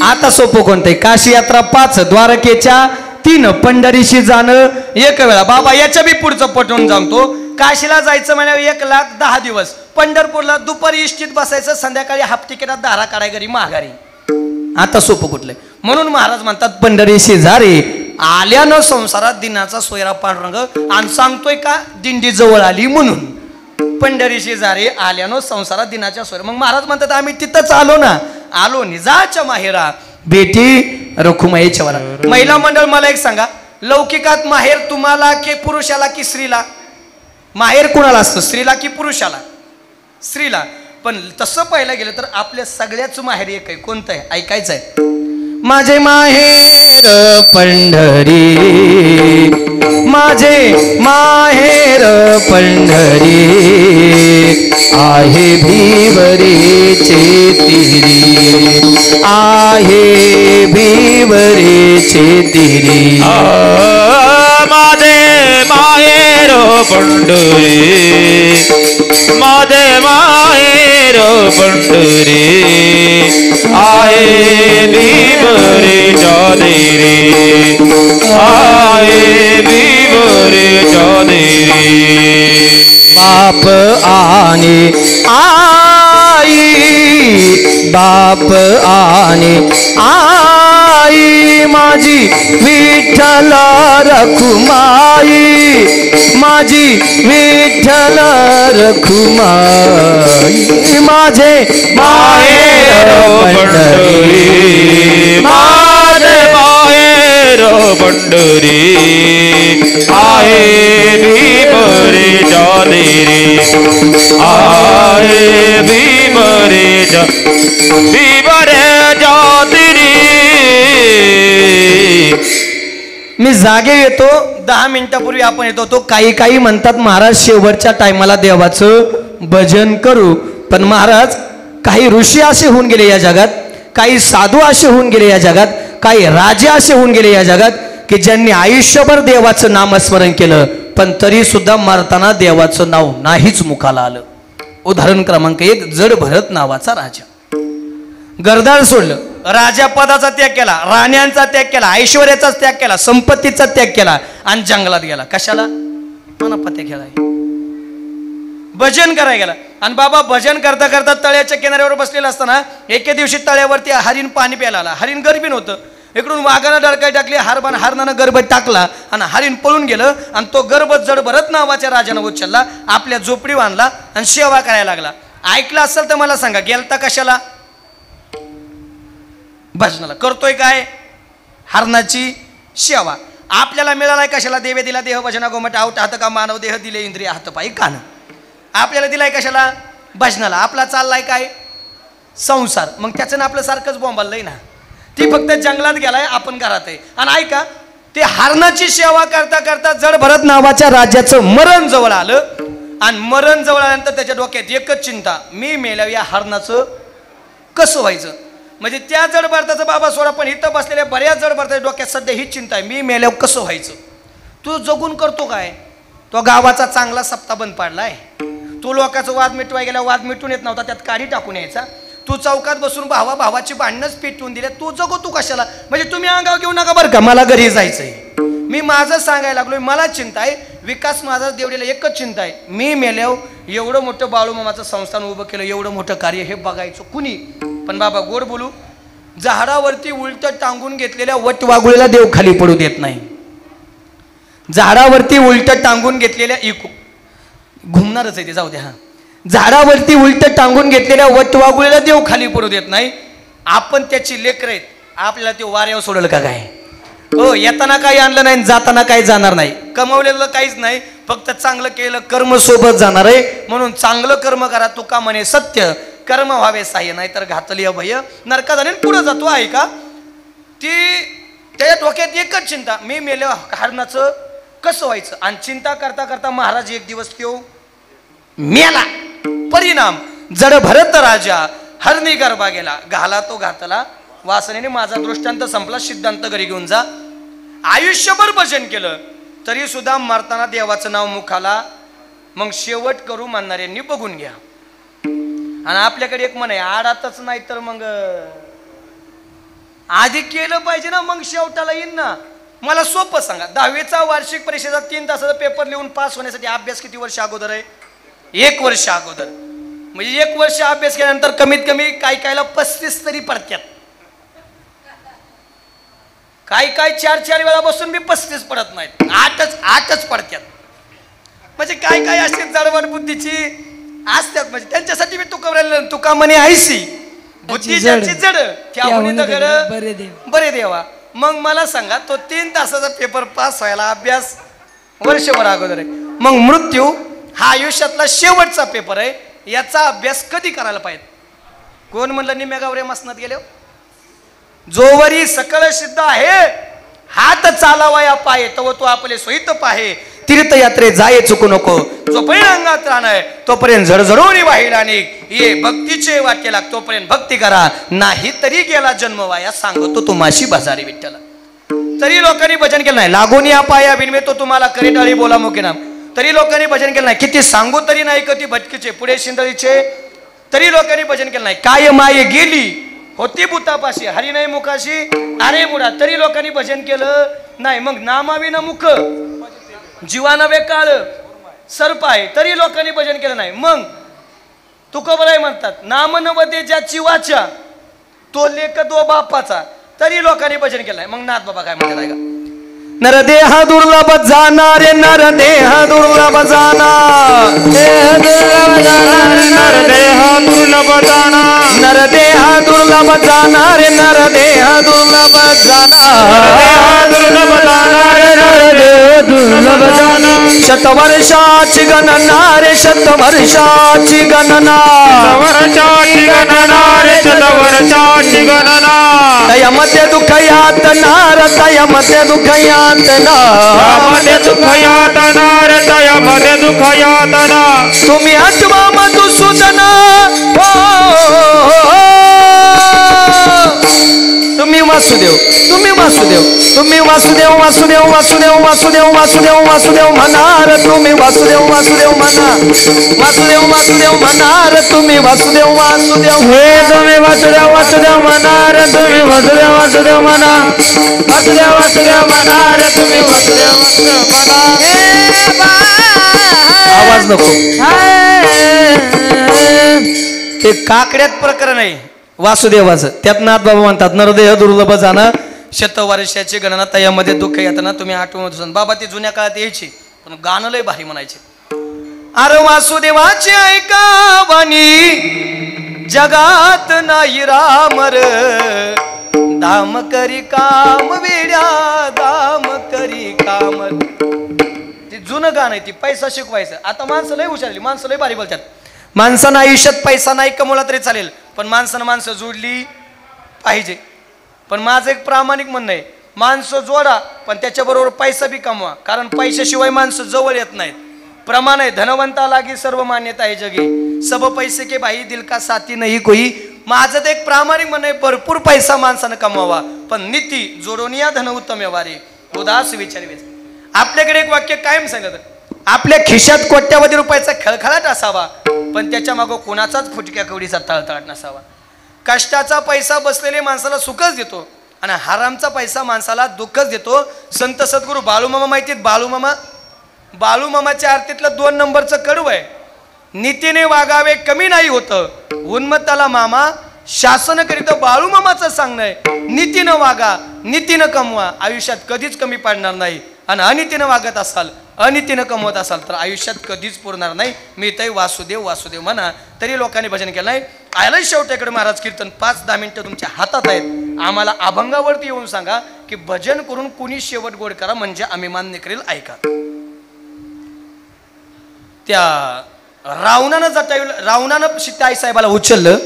आता सोपं कोणतंय? काशी यात्रा 5, द्वारकेच्या 3, पंढरीशी जाणं एक वेळा. बाबा याच्या बी पुढचं पटवून सांगतो. काशीला जायचं म्हणजे 1,10 दिवस, पंढरपूरला दुपारी इष्टीत बसायचं, संध्याकाळी हाफ तिकिटात दारा काढाय घरी माघारी. आता सोपं कुठलंय? म्हणून महाराज म्हणतात पंढरीशी जा रे आल्यानं संसारात दिनाचा सोयरा पांडुरंग. आणि सांगतोय का दिंडी जवळ आली म्हणून. पंढरीशी जा रे आल्यानं संसारात दिनाच्या सोयरा. मग महाराज म्हणतात आम्ही तिथंच आलो निजाच्या माहेरा बेटी रखुमाईच्या वरा. महिला मंडळ मला एक सांगा, लौकिकात माहेर तुम्हाला की पुरुषाला की स्त्रीला? माहेर कुणाला असतं, स्त्रीला की पुरुषाला? स्त्रीला. पण तसं पाहायला गेलं तर आपल्या सगळ्याच माहेर एक आहे. कोणतं आहे ऐकायचं आहे? माझे माहेर पंढरी, माझे माहेर पंढरी, आहे भीवरेचे तिरी, आहे भीवरेचे तिरी. माझे माहेर पंढरी, माझे माहेर पंढरी, आहे बीबरे चौधरी आए बीबरे चौधरी बाप आणि आई बाप आणि आई माझी विठ्ठल रखुमाई माझी विठ्ठल रखुमाई माझे माहेर पंढरी माझे माहेर पंढरी आहे बीबरे चौधरी आहे बीबरे चौधरी मी जागे येतो 10 मिनिटापूर्वी आपण येतो तो काही म्हणतात महाराज शेवटच्या टायमाला देवाचं भजन करू पण महाराज काही ऋषी असे होऊन गेले या जगात काही साधू असे होऊन गेले या जगात काही राजे असे होऊन गेले या जगात की ज्यांनी आयुष्यभर देवाचं नामस्मरण केलं पण तरी सुद्धा मरताना देवाचं नाव नाहीच मुखाला आलं. उदाहरण क्रमांक 1 जड भरत नावाचा राजा घरदार सोडलं राजा पदाचा त्याग केला राण्यांचा त्याग केला ऐश्वर्याचा त्याग केला संपत्तीचा त्याग केला आणि जंगलात गेला कशाला पत्ते खेळाय भजन करायला गेला आणि बाबा भजन करता करता तळ्याच्या किनाऱ्यावर बसलेला असताना एके दिवशी तळ्यावरती हरिण पाणी प्यायला आला हरिण गर्भीण होतं इकडून वाघाला डळकाई टाकली हरणानं गर्भ टाकला आणि हरिण पळून गेलं आणि तो गर्भ जड भरत नावाच्या राजानं उचलला आपल्या झोपडी बांधला आणि सेवा करायला लागला. ऐकलं असेल तर मला सांगा गेलता कशाला भजनाला करतोय काय हरणाची सेवा आपल्याला मिळालाय कशाला देवे दिला देह भजना गोमट आऊट हात का मानव देह दिले इंद्रिय हात पायी कान आपल्याला दिलाय कशाला भजनाला आपला चाललाय काय संसार मग त्याचं ना आपलं सारखंच बोंबाललंय ना ती फक्त जंगलात गेलाय आपण घरात आहे. आणि ऐका ते हरणाची सेवा करता करता जड भरत नावाच्या राजाचं मरण जवळ आलं आणि मरण जवळ आल्यानंतर त्याच्या डोक्यात एकच चिंता मी मेल्यावर या हरणाचं कसं व्हायचं म्हणजे त्या जड भरताचं बाबा सोडा पण इथं बसलेल्या बऱ्याच जड भरताच्या डोक्यात सध्या हीच चिंता आहे मी मेल्यावर कसं व्हायचं. तू जगून करतो काय तो गावाचा चांगला सप्ताह बंद पाडलाय तू लोकांचं वाद मिटवाय गेला वाद मिटून येत नव्हता त्यात काढी टाकून यायचा तू चौकात बसून भावाची भांडणच पेटवून दिले तू जगो तू कशाला म्हणजे तुम्ही अंगावर घेऊ नका बरं का मला घरी जायचंय मी माझं सांगायला लागलोय मला चिंता आहे विकास माझा देवडीला एकच चिंता आहे मी मेल्यावर एवढं मोठं बाळूमामाचं संस्थान उभं केलं एवढं मोठं कार्य हे बघायचं कुणी पण बाबा गोड बोलू झाडावरती उलट टांगून घेतलेल्या वट वागुळीला देव खाली पडू देत नाही झाडावरती उलट टांगून घेतलेल्या इको घुमणारच आहे ते जाऊ द्या हा झाडावरती उलट टांगून घेतलेल्या वटवागुळीला देव खाली पडू देत नाही आपण त्याची लेकर आहेत आपल्याला ते वाऱ्यावर सोडलं का काय हो येताना काही आणलं नाही जाताना काही जाणार नाही कमवलेलं काहीच नाही फक्त चांगलं केलं कर्म सोबत जाणार आहे म्हणून चांगलं कर्म करा तुका म्हणे सत्य कर्म व्हावे साह्य नाही तर घातली भय नरका जाणे पुढे जातो आहे का ती त्याच्या डोक्यात एकच चिंता मी मेल्या हरणाचं कसं व्हायचं आणि चिंता करता करता महाराज एक दिवस तो मेला परिणाम जड भरत राजा हरणी गरबा गेला घाला तो घातला वासनेने माझा दृष्टांत संपला सिद्धांत घरी घेऊन जा आयुष्यभर भजन केलं तरी सुद्धा मरताना देवाचं नाव मुखाला मग शेवट करू म्हणणाऱ्यांनी बघून घ्या. आणि आपल्याकडे एक म्हण आहे आडातच नाही तर मग आधी केलं पाहिजे ना मग शेवटाला येईन ना. मला सोपं सांगा 10वीचा वार्षिक परीक्षेचा 3 तासाचा पेपर लिहून पास होण्यासाठी अभ्यास किती वर्ष अगोदर आहे 1 वर्ष अगोदर म्हणजे 1 वर्ष अभ्यास केल्यानंतर कमीत कमी कायला 35 तरी पडत्यात काय 4 वेळा बसून मी 35 पडत नाहीत 8च पडत्यात म्हणजे काय असते जडवड बुद्धीची असतात म्हणजे त्यांच्यासाठी मी तुका म्हणे आयसी बुद्धी ज्याची जड त्याहून बरे देवा. मग मला सांगा तो 3 तासाचा पेपर पास व्हायला अभ्यास वर्षभर अगोदर आहे मग मृत्यू हा आयुष्यातला शेवटचा पेपर आहे याचा अभ्यास कधी करायला पाहिजे. कोण म्हणलं निम्या गावरे मसनात गेले जोवरी सकळ सिद्ध आहे हात चालावाया पाये तव तो आपले सोयीत पाहे तीर्थयात्रे जाये चुकू नको जोपर्यंत अंगात राहणार तोपर्यंत झडझडून वाहील आणि ये भक्तीचे वाक्य लाग तोपर्यंत भक्ती करा नाही तरी गेला जन्म वाया सांगतो तुम्हाशी बाजारी विठ्ठला. तरी लोकांनी भजन केलं नाही लागून या पाया बिनवे तो तुम्हाला करीटाळी बोला मुकेनाम तरी लोकांनी भजन केलं नाही किती सांगू तरी नाही कधी भटकीचे पुढे शिंदळीचे तरी लोकांनी भजन केलं नाही काय माये गेली होती भूतापाशी हरी नाही मुखाशी अरे मुडा तरी लोकांनी भजन केलं नाही. मग नामाविना मुख जीवानवे काळ सर्प आहे तरी लोकांनी भजन केलं नाही. मग तुकोबराय म्हणतात नाम नवदे ज्याची वाचा तो लेख तो बापाचा तरी लोकांनी भजन केलं नाही. मग नाथ बाबा काय म्हणतात ऐका. नरदेह दुर्लभ जाणारे नरदेह दुर्लभ जाणार नरदेह दुर्लभ जाना नरदेह दुर्लभ जाणारे नरदेह दुर्लभ जाणार दुर्लभ जाणारे नरदेह दुर्लभ जाना शतवर्षाची गणना रे शतवर्षाची गणना वर्षाची गणना रे शतवर्षाची गणना तयामध्ये दुःख यातनार तयामध्ये दुःख यातना मध्ये दुःख यातना रे तयामध्ये दुःख यातना तुम्ही आठवा मधुसूदन तुम्ही वासुदेव तुम्ही वासुदेव तुम्ही वासुदेव वासुदेव वासुदेव वासुदेव वासुदेव वासुदेव म्हणार तुम्ही वासुदेव वासुदेव म्हणा वासुदेव वासुदेव म्हणार तुम्ही वासुदेव वासुदेव हे तुम्ही वासुदेव वासुदेव म्हणार तुम्ही वासुदेव वासुदेव म्हणा वासुदेव वासुदेव म्हणार तुम्ही वासुदेव वासुदेव म्हणा. आवाज नको ते काकड्यात प्रकरण आहे वासुदेवाचं. त्यात नाथ बाबा म्हणतात नरदेह दुर्लभ जाणं शतवर्षाची गणना तयामध्ये दुःख येताना तुम्ही आठवण बाबा ते जुन्या काळात यायचे पण गाणं लय भारी म्हणायचे. अरे वासुदेवाची ऐका वाणी जगात नाही रामर दाम करी काम वेड्या दाम करी काम. ते जुनं गाणं आहे ती पैसा शिकवायचं. आता माणसं लय हुशारली माणसं लय भारी बोलतात. माणसानं आयुष्यात पैसा नाही कमवला तरी चालेल पण माणसानं माणसं जोडली पाहिजे. पण माझं एक प्रामाणिक म्हणणं आहे माणसं जोडा पण त्याच्याबरोबर पैसा बी कमवा कारण पैशाशिवाय माणसं जवळ येत नाहीत. प्रमाण आहे धनवंता लागी सर्व मान्यता आहे जगी सब पैसे के भाई दिल का साथी नाही कोई. माझं तर एक प्रामाणिक म्हणणं आहे भरपूर पैसा माणसानं कमवावा पण नीती जोडून या धन उत्तम व्यवहारे उदास विचारवे. आपल्याकडे एक वाक्य कायम सांगत आपल्या खिशात कोट्यावधी रुपयाचा खळखळाट असावा पण त्याच्या मागं कोणाचाच फुटक्या कवडीचा तळतळाट नसावा. कष्टाचा पैसा बसलेले माणसाला सुखच देतो आणि हरामचा पैसा माणसाला दुःखच देतो. संत सद्गुरू बाळूमामा माहितीत बाळूमामाच्या आरतीतलं 2 नंबरचं कडू आहे. नीतीने वागावे कमी नाही होतं उन्मत्ताला मामा शासन करीत बाळूमामाचं सांगणं आहे. नीतीनं वागा नीतीनं कमवा आयुष्यात कधीच कमी पडणार नाही आणि अनितीनं वागत असाल अनितीनं कमवत असाल तर आयुष्यात कधीच पुरणार नाही. मी तरी वासुदेव वासुदेव म्हणा तरी लोकांनी भजन केलं नाही. आयला शेवट्याकडे महाराज कीर्तन 5-10 मिनिटं तुमच्या हातात आहेत. आम्हाला अभंगावरती येऊन सांगा की भजन करून कुणी शेवट गोड करा म्हणजे आम्ही मान्य करेल. ऐका त्या रावणानं सीताई साहेबाला उचललं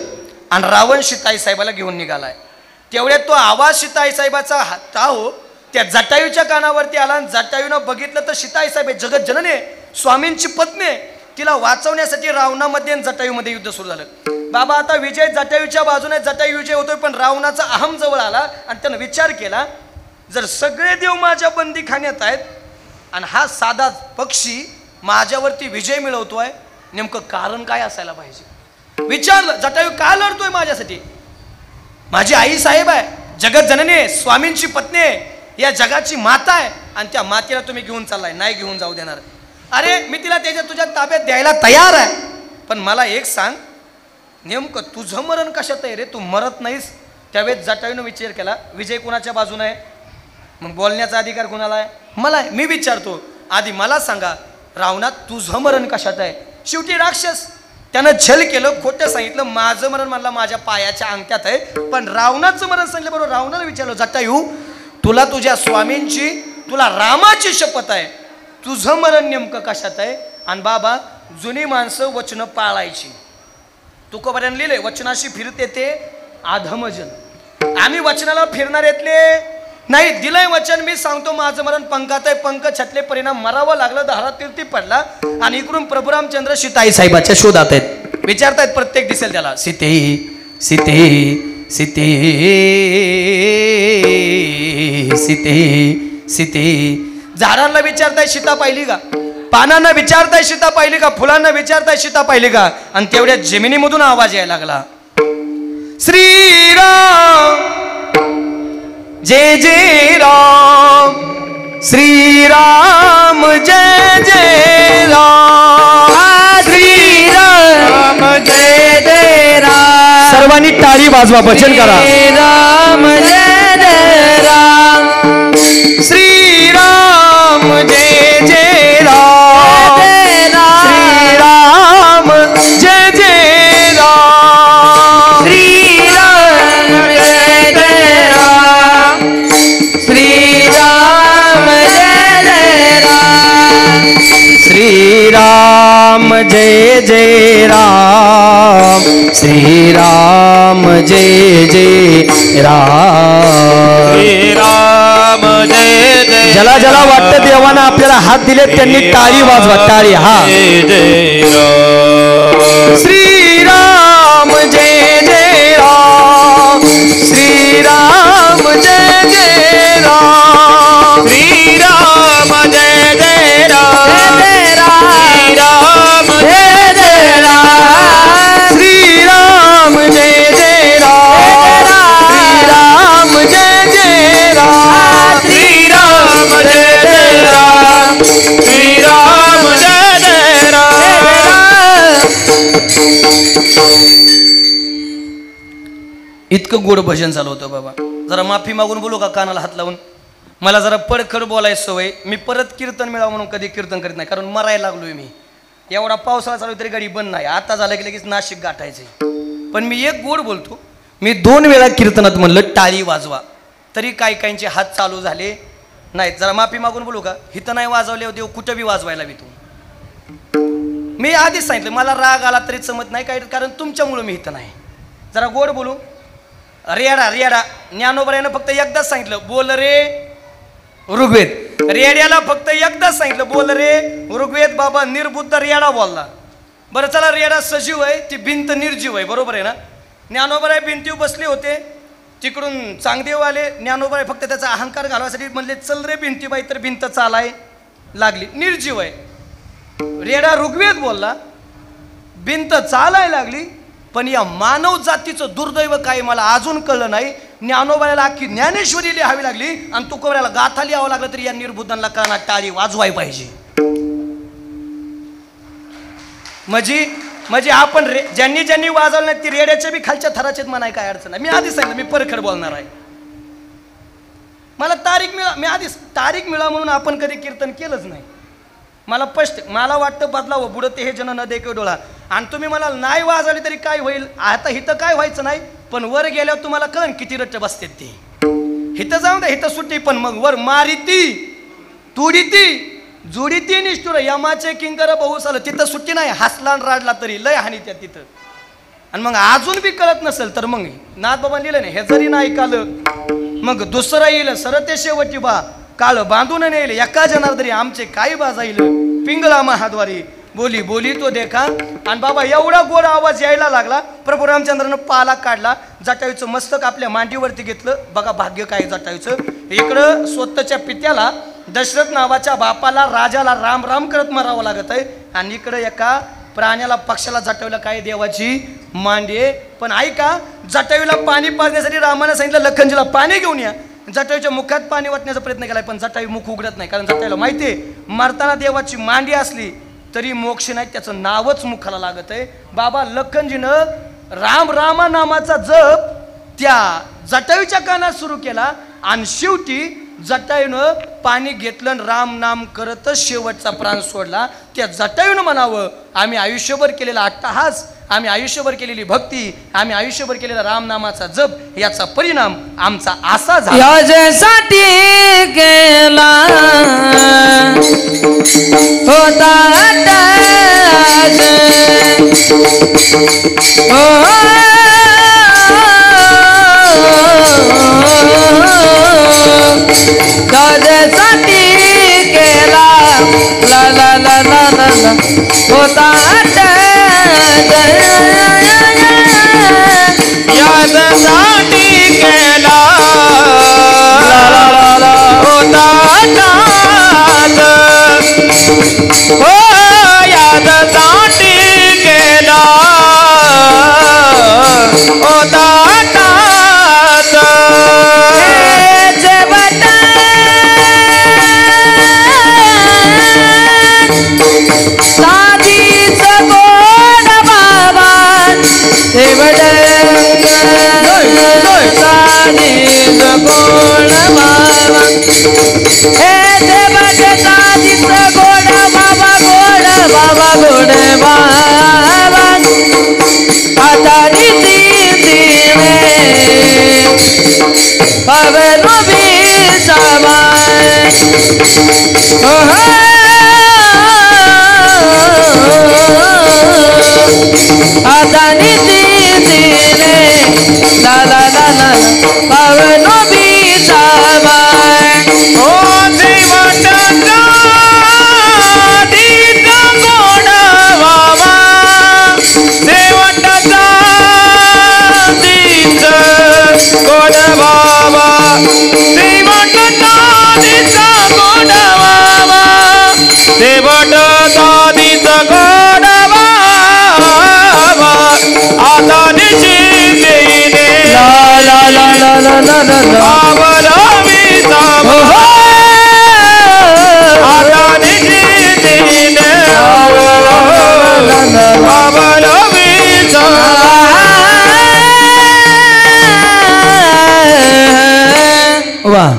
आणि रावण सीताई साहेबाला घेऊन निघालाय. तेवढ्यात तो आवाज सीताई साहेबाचा हो त्या जटायूच्या कानावरती आला आणि जटायूनं बघितलं तर सीताई साहेब जगत जनने स्वामींची पत्नी तिला वाचवण्यासाठी रावणामध्ये आणि जटायूमध्ये युद्ध सुरू झालं. बाबा आता विजय जटायूच्या बाजूने जटायू विजय होतोय पण रावणाचा अहम जवळ आला आणि त्यानं विचार केला जर सगळे देव माझ्या बंदी खाण्यात आहेत आणि हा साधा पक्षी माझ्यावरती विजय मिळवतोय नेमकं कारण काय असायला पाहिजे. विचारलं जटायू का लढतोय माझ्यासाठी. माझी आई साहेब आहे जगत जननी स्वामींची पत्नी आहे या जगाची माता आहे आणि त्या मातेला तुम्ही घेऊन चाललाय नाही घेऊन जाऊ देणार. अरे मी तिला तुझ्या ताब्यात द्यायला तयार आहे पण मला एक सांग नेमकं तुझं मरण कशात आहे रे तू मरत नाहीस. त्यावेळेस जटायूनं विचार केला विजय कुणाच्या बाजूने आहे मग बोलण्याचा अधिकार कुणाला आहे मला आहे. मी विचारतो आधी मला सांगा रावणात तुझं मरण कशात आहे. शेवटी राक्षस त्यानं छल केलं खोटं सांगितलं माझं मरण म्हणलं माझ्या पायाच्या अंगठ्यात आहे पण रावणाचं मरण सांगितलं बरोबर. रावणाला विचारलं जटायू तुला तुझ्या स्वामींची तुला रामाची शपथ आहे तुझं मरण नेमकं कशात आहे. आणि बाबा जुनी माणसं वचनं पाळायची. तुकोबाऱ्यानं लिहिलंय वचनाशी फिरते ते आधमजन. आम्ही वचनाला फिरणाऱ्यातले नाही दिलंय वचन मी सांगतो माझं मरण पंखात आहे पंख छटले परिणाम मरावं लागलं दहारा तीर्थी पडला आणि इकडून प्रभू रामचंद्र सीताई साहेबाच्या शोधात आहेत. विचारतायत प्रत्येक दिसेल त्याला सीते सीते सीते सीते सीते. झाडांना विचारताय सीता पाहिली का पानांना विचारताय सीता पाहिली का फुलांना विचारताय सीता पाहिली का आणि तेवढ्या जमिनीमधून आवाज यायला लागला श्रीराम जय जय राम, श्रीराम जय जय राम, श्रीराम जय जय राम. सर्वांनी टाळी वाजवा, भजन करा. राम जय जय राम, श्रीराम जय जय राम, श्रीराम जय जय राम, श्रीराम जय जय राम, श्रीराम जय जय राम, श्रीराम जय जय राम, श्रीराम जय जय राम, श्रीराम जय जय. ज्याला ज्याला वाटतं देवानं आपल्याला हात दिले त्यांनी टाळी वाजवा, टाळी. हा, जय जय राम. श्रीराम जय जय राम, श्रीराम जय जय राम, श्रीराम जय जय राम, श्रीराम जय जय राम, श्रीराम जय जय राम, श्रीराम जय जय राम, श्रीराम जय जय राम, श्रीराम जय जय राम. इतकं गोड भजन चालू होतं बाबा. जरा माफी मागून बोलू का, कानाला हात लावून. मला जरा परखड बोलायची सवय. मी परत कीर्तन मिळावं म्हणून कधी कीर्तन करीत नाही, कारण मरायला लागलोय मी. एवढा पावसाळा चालू तरी गाडी बंद नाही. आता झालं की लगेच नाशिक गाठायचे. पण मी एक गोड बोलतो. मी 2 वेळा कीर्तनात म्हणलं टाळी वाजवा, तरी काही काहींचे हात चालू झाले नाहीत. जरा माफी मागून बोलू का, हिथं नाही वाजवले देव कुठं बी वाजवायला मी. मी आधीच सांगितलं, मला राग आला तरी चमत नाही काय, कारण तुमच्यामुळं मी इथं नाही. जरा गोड बोलू. रेडा रेडा ज्ञानोबरायानं फक्त एकदाच सांगितलं, बोल रे ऋग्वेद. रेड्याला फक्त एकदाच सांगितलं, बोल रे ऋग्वेद. बाबा निर्बुद्ध रेडा बोलला. बरं चला, रेडा सजीव आहे, ती भिंत निर्जीव आहे, बरोबर आहे ना. ज्ञानोबराय भिंतीवर बसले होते, तिकडून चांगदेव आले. ज्ञानोबराय फक्त त्याचा अहंकार घालवायसाठी म्हणले, चल रे भिंतीबाई, तर भिंत चालाय लागली. निर्जीव आहे. रेडा ऋग्वेद बोलला, भिंत चालाय लागली. पण या मानव जातीचं दुर्दैव काय मला अजून कळलं नाही. ज्ञानोबाला अख्खी ज्ञानेश्वरी लिहावी लागली आणि तुकोबऱ्याला गाथा लिहावं लागलं, तरी या निर्बुद्धांना काना टाळी वाजवाय पाहिजे. म्हणजे आपण ज्यांनी ज्यांनी वाजवलं नाही ती रेड्याच्या बी खालच्या थराचेत म्हणाय काय अडचण नाही. मी आधीच सांगितलं, मी परखड बोलणार आहे. मला मी आधीच तारीख मिळा म्हणून आपण कधी कीर्तन केलंच नाही. मला वाटतं बदलावं, बुडते हे जन न देखो डोळा. आणि तुम्ही मला नाही वाजवले तरी काय होईल. आता हिथं काय व्हायचं नाही, पण वर गेल्यावर तुम्हाला कळण किती रट्ट बसते ते. हिथं जाऊन द्या, हिथं सुट्टी, पण मग वर मारिती तुडीती जुडीती निष्ठुर यमाचे किंकर बहुस आलं, तिथं सुट्टी नाही. हसला राडला तरी लय हानी त्या तिथं. आणि मग अजून बी कळत नसेल तर मग नाथबाबा लिहिलं नाही, हे जरी नाही कालं मग दुसरं येईल सरते शेवटी बा, काळ बांधून नेईल एका जनार्दरी आमचे काही बाजाईल पिंगळा महाद्वारी. बोली बोली तो देखा. आणि बाबा एवढा गोड आवाज यायला लागला, प्रभू रामचंद्रानं पाला काढला, जटायूचं मस्तक आपल्या मांडीवरती घेतलं. बघा भाग्य काय जटायूचं. इकडं स्वतःच्या पित्याला दशरथ नावाच्या बापाला राजाला राम राम करत मारावं लागत आहे, आणि इकडं एका प्राण्याला पक्षाला जटायूला काय देवाची मांडी आहे. पण ऐका, जटायूला पाणी पाजण्यासाठी रामानं सांगितलं लखनजीला पाणी घेऊन या. जटायूच्या मुखात पाणी वाटण्याचा प्रयत्न केलाय, पण जटायू मुख उघडत नाही, कारण जटायूला माहिती आहे मरताना देवाची मांडी असली तरी मोक्ष नाही, त्याचं नावच मुखाला लागत आहे. बाबा लखनजीनं राम रामा नामाचा जप त्या जटायूच्या कानात सुरू केला, आणि शेवटी जटायूनं पाणी घेतलं आणि राम नाम करतच शेवटचा प्राण सोडला. त्या जटायूनं म्हणावं, आम्ही आयुष्यभर केलेला अट्टहास, आम्ही आयुष्यभर केलेली भक्ती, आम्ही आयुष्यभर केलेला रामनामाचा जप, याचा परिणाम आमचा असा झाला. याच्यासाठी केला होता याच्यासाठी केला ला ला ला ला ला होता यादसाठी केला होता हो, यादसाठी केला होता दादीच गोड बाबा हे देवाच्या दादीच गोड बाबा गोड बाबा गोड बाबा आता दिने पवनो बीसाबाई आता दिने ला ला ला ला पवनो बीसाबाई ओ देवाचा दादीच गोड बाबा देवाचा दादीच गोड बाबा देवाचा दादीच गोड बाबा देवाचा दादीच गोड बाबा आता निश्चित ला ला ला ला ला ला ला बाबा आता निश्चित बाबा वा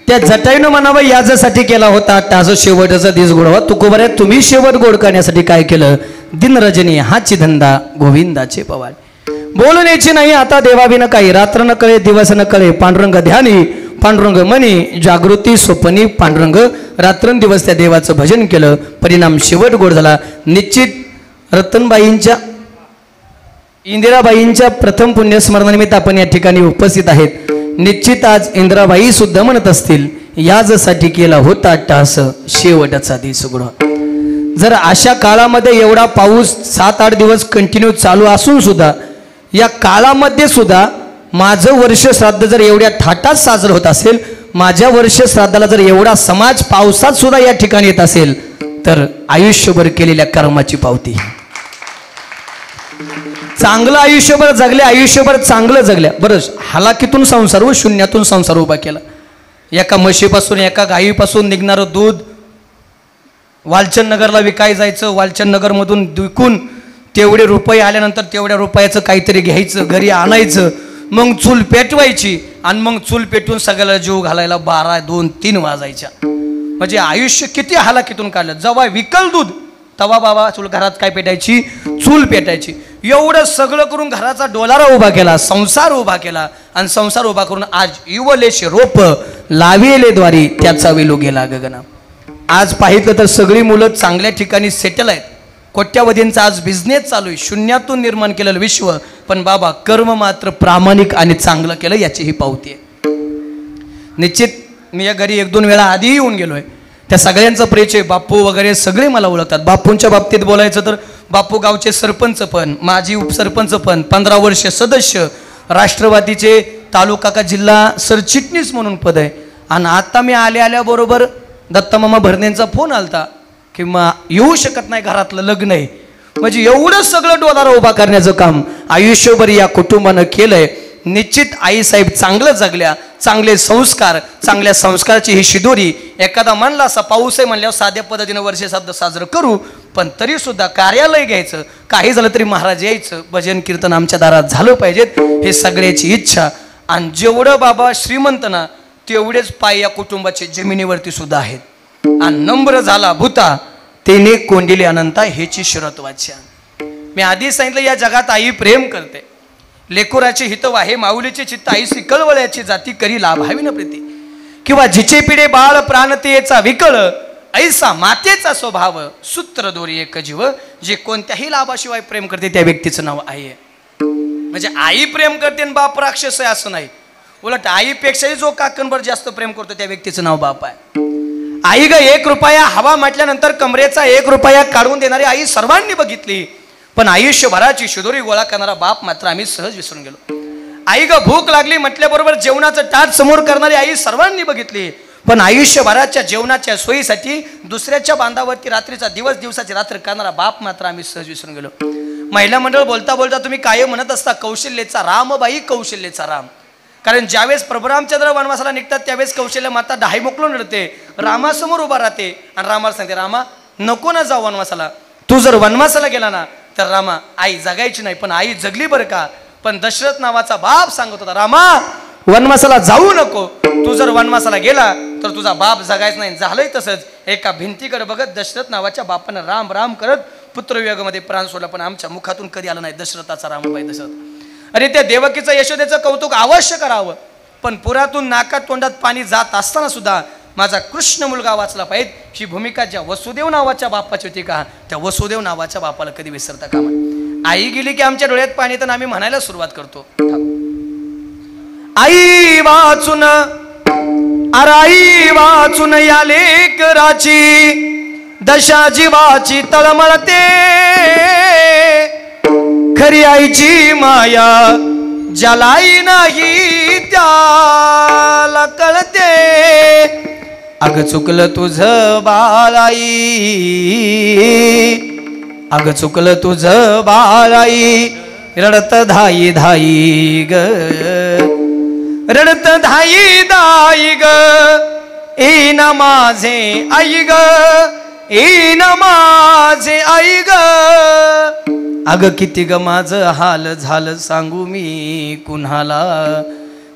त्या जटाईनं म्हणावं याच्यासाठी केला होता टाज शेवटचा दिस गोडवा तुकोबऱ्या तुम्ही शेवट गोड करण्यासाठी काय केलं दिन रजनी हाची धंदा गोविंदाचे पवार बोलून यायची नाही आता देवाविन काही रात्र न कळे दिवस न कळे पांडुरंग ध्यानी पांडुरंग मनी जागृती स्वप्नी पांडुरंग रात्रंदिवस त्या देवाचं भजन केलं परिणाम शेवट गोड झाला निश्चित रतनबाईंच्या इंदिराबाईंच्या प्रथम पुण्यस्मरणानिमित्त आपण या ठिकाणी उपस्थित आहेत निश्चित आज इंदिराबाई सुद्धा म्हणत असतील यासाठी केला होता टास शेवटचा दिस गोड जर अशा काळामध्ये एवढा पाऊस 7-8 दिवस कंटिन्यू चालू असून सुद्धा या काळामध्ये सुद्धा माझं वर्ष श्राद्ध जर एवढ्या थाटात साजरं होत असेल माझ्या वर्ष श्राद्धाला जर एवढा समाज पावसात सुद्धा या ठिकाणी येत असेल तर आयुष्यभर केलेल्या कर्माची पावती चांगलं आयुष्यभर जगले आयुष्यभर चांगलं जगल्या बरं हालाकीतून संसार व शून्यातून संसार उभा केला एका म्हशीपासून एका गायीपासून निघणारं दूध वालचंद नगरला विकाय जायचं वालचंद नगरमधून विकून तेवढे रुपये आल्यानंतर तेवढ्या रुपयाचं काहीतरी घ्यायचं घरी आणायचं मग चूल पेटवायची आणि मग चूल पेटून सगळ्याला जीव घालायला 12, 2, 3 वाजायच्या म्हणजे आयुष्य किती हालाकीतून काढलं जेव्हा विकल दूध तवा बाबा चूल घरात काय पेटायची चूल पेटायची एवढं सगळं करून घराचा डोलारा उभा केला संसार उभा केला आणि संसार उभा करून आज युवलेशे रोप लाविले द्वारी त्याचा वेलो गेला गगना आज पाहिलं तर सगळी मुलं चांगल्या ठिकाणी सेटल आहेत कोट्यावधींचा आज बिझनेस चालू आहे शून्यातून निर्माण केलेलं विश्व पण बाबा कर्म मात्र प्रामाणिक आणि चांगलं केलं याची ही पावती आहे निश्चित मी या घरी 1-2 वेळा आधी येऊन गेलोय त्या सगळ्यांचा परिचय बापू वगैरे सगळे मला ओळखतात बापूंच्या बाबतीत बोलायचं तर बापू गावचे सरपंच पण माजी उपसरपंच पण 15 वर्ष सदस्य राष्ट्रवादीचे तालुका का जिल्हा सरचिटणीस म्हणून पद आहे आणि आता मी आल्याबरोबर दत्तामामा भरणेंचा फोन आलता की येऊ शकत नाही घरातलं लग्न आहे म्हणजे एवढं सगळं डोलारा उभा करण्याचं काम आयुष्यभर या कुटुंबानं केलंय निश्चित आईसाहेब चांगलं जगल्या चांगले संस्कार चांगल्या संस्काराची ही शिदोरी एखादा म्हणला असा पाऊस आहे म्हणल्यावर साध्या पद्धतीनं वर्ष श्राद्ध साजरं करू पण तरी सुद्धा कार्यालय घ्यायचं काही झालं तरी महाराज यायचं भजन कीर्तन आमच्या दारात झालं पाहिजेत हे सगळ्याची इच्छा आणि जेवढं बाबा श्रीमंत ना तेवढेच पाय या कुटुंबाचे जमिनीवरती सुद्धा आहेत आणि नम्र झाला भूता तेने कोंडिले अनंता हेची शरत वाच्या मी आधी सांगितलं या जगात आई प्रेम करते लेकुराचे हित वाहे माऊलीचे चित्त आई सिकळवळ्याची जाती करी लाभावी न प्रीती किंवा जिचे पिढे बाळ प्राणतेचा विकळ ऐसा मातेचा स्वभाव सूत्र दोरी एक जीव जे कोणत्याही लाभाशिवाय प्रेम करते त्या व्यक्तीचं नाव आई आहे म्हणजे आई प्रेम करते आणि बाप राक्षस आहे असं नाही उलट आईपेक्षाही जो काकणभर जास्त प्रेम करतो त्या व्यक्तीचं नाव बाप आहे आई ग 1 रुपया हवा म्हटल्यानंतर कमरेचा 1 रुपया काढून देणारी आई सर्वांनी बघितली पण आयुष्यभराची शिदोरी गोळा करणारा बाप मात्र आम्ही सहज विसरून गेलो आई ग भूक लागली म्हटल्याबरोबर जेवणाचं ताट समोर करणारी आई सर्वांनी बघितली पण आयुष्यभराच्या जेवणाच्या सोयीसाठी दुसऱ्याच्या बांधावरती रात्रीचा दिवस दिवसाची रात्र करणारा बाप मात्र आम्ही सहज विसरून गेलो महिला मंडळ बोलता बोलता तुम्ही काय म्हणत असता कौशल्येचा रामबाई कौशल्येचा राम कारण ज्यावेळेस प्रभू रामचंद्र वनवासाला निघतात त्यावेळेस कौशल्य माता डाही मोकलून रडते रामासमोर उभा राहते आणि रामाला सांगते रामा नको ना जाऊ वनवासाला तू जर वनवासाला गेला ना तर रामा आई जगायची नाही पण आई जगली बरं का पण दशरथ नावाचा बाप सांगत होता रामा वनवासाला जाऊ नको. तू जर वनवासाला गेला तर तुझा बाप जगायच नाही. झालंय तसंच. एका भिंतीकडे बघत दशरथ नावाच्या बापानं राम राम करत पुत्रवियोगामध्ये प्राण सोडला, पण आमच्या मुखातून कधी आलं नाही दशरथाचा रामबाई दशरथ. अरे त्या देवकीचं यशोदेचं कौतुक अवश्य करावं, पण पुरातून नाकात तोंडात पाणी जात असताना सुद्धा माझा कृष्ण मुलगा वाचला पाहिजे ही भूमिका ज्या वसुदेव नावाच्या बापाची होती का, त्या वसुदेव नावाच्या बापाला कधी विसरता कामा. आई गेली की आमच्या डोळ्यात पाणी तर आम्ही म्हणायला सुरुवात करतो, आई वाचून आई वाचून या लेकराची दशा जीवाची तळमळते. खरी आईची माया ज्यालाही नाही त्याला कळते. अग चुकलं तुझं बाळाई, अग चुकलं तुझं बाळाई, रडत धाई धाई ग, रडत धाई धाई ग, येन माझे आई ग, येन माझे आई ग. अग किती ग माझं हाल झालं सांगू मी कुणाला,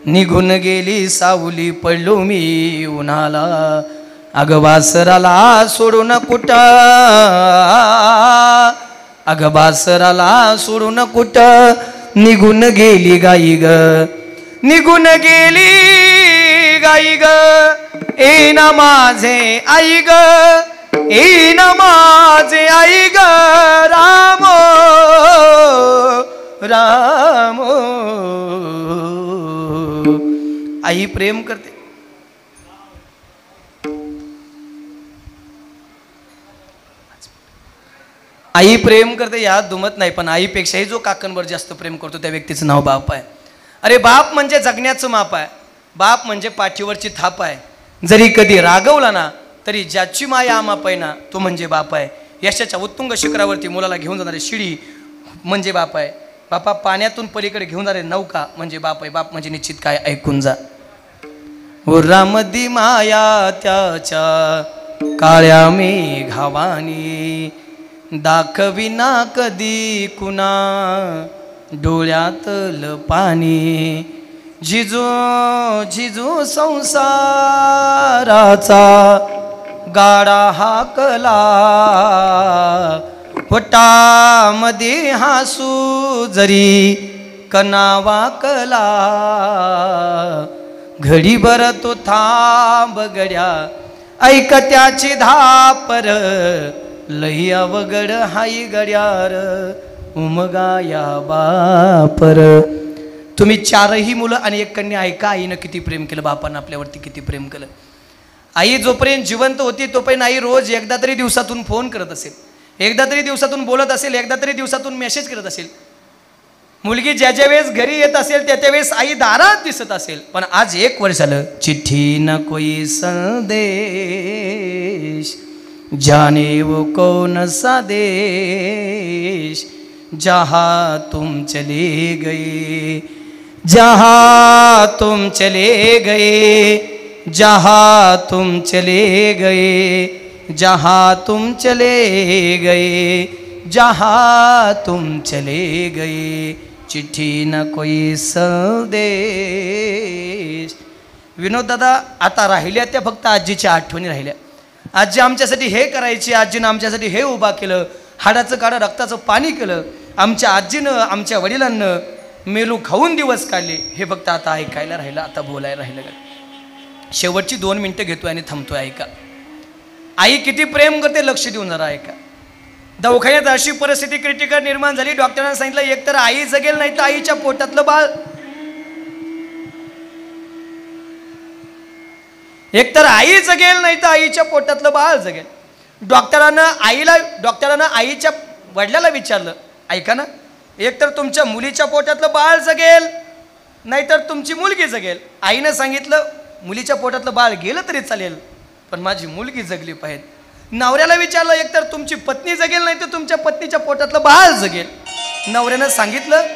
निघून गेली सावली पडलो मी उन्हाला. अग वासराला सोडून कुठं, अग वासराला सोडून कुठं निघून गेली गाई ग, निघून गेली गाई ग, येन माझे आई ग, येन माझे आई ग. राम राम आई प्रेम करते. आई प्रेम करते यात दुमत नाही, पण आईपेक्षाही जो काकांवर जास्त प्रेम करतो त्या व्यक्तीचं नाव बाप आहे. अरे बाप म्हणजे जगण्याचं माप आहे, बाप म्हणजे पाठीवरची थाप आहे. जरी कधी रागवला ना तरी ज्याची माया माप आहे ना तो म्हणजे बाप आहे. यशाच्या उत्तुंग शिखरावरती मुलाला घेऊन जाणारी शिडी म्हणजे बाप आहे. बापा पाण्यातून पलीकडे घेऊन जाणारे नौका म्हणजे बाप आहे. बाप म्हणजे निश्चित काय ऐकून जा. उरामदी माया त्याच्या काळ्या मेघावानी, दाखविना कधी कुणा डोळ्यातलं पाणी. झिजू झिजू संसाराचा गाडा हाकला, पोटामध्ये हासू जरी कणा वाकला. घडीभर तो थांब गड्या ऐक त्याची धापर, लई अवघड हाई गड्यार उमगाया बापर. तुम्ही चारही मुलं आणि एक कन्या ऐका आईनं किती प्रेम केलं, बापानं आपल्यावरती किती प्रेम केलं. आई जोपर्यंत जिवंत होती तोपर्यंत आई रोज एकदा तरी दिवसातून फोन करत असेल, एकदा तरी दिवसातून बोलत असेल, एकदा तरी दिवसातून मेसेज करत असेल. मुलगी ज्या ज्या वेळेस घरी येत असेल त्या त्यावेळेस आई दारात दिसत असेल. पण आज 1 वर्ष झालं, चिठ्ठी न कोई संदेश, जाने वो कौन सा देश, जहाँ तुम चले गए, जहाँ तुम चले गए, जहाँ तुम चले गए, जहाँ तुम चले गए, जहाँ तुम चले गए, चिठ्ठी न कोई संदेश. विनोद दादा आता राहिल्या त्या फक्त आजीच्या आठवणी राहिल्या. आजी आमच्यासाठी हे करायची, आजीनं आमच्यासाठी हे उभा केलं, हाडाचं काढं रक्ताचं पाणी केलं. आमच्या आजीनं आमच्या वडिलांनं मेलू खाऊन दिवस काढले. हे फक्त आता ऐकायला राहिलं, आता बोलायला राहिलं. शेवटची 2 मिनिटं घेतोय आणि थांबतोय. ऐका आई किती प्रेम करते, लक्ष देऊन जरा ऐका. दवाखान्यात अशी परिस्थिती क्रिटिकल निर्माण झाली. डॉक्टरांना सांगितलं एकतर आई जगेल नाही तर आईच्या पोटातलं बाळ, एकतर आई जगेल नाही तर आईच्या पोटातलं बाळ जगेल. डॉक्टरांना आईच्या वडिलाला विचारलं, ऐका ना, एकतर तुमच्या मुलीच्या पोटातलं बाळ जगेल नाहीतर तुमची मुलगी जगेल. आईनं सांगितलं मुलीच्या पोटातलं बाळ गेलं तरी चालेल पण माझी मुलगी जगली पाहिजे. नवऱ्याला विचारलं एकतर तुमची पत्नी जगेल नाही तर तुमच्या पत्नीच्या पोटातलं बाळ जगेल. नवऱ्यानं सांगितलं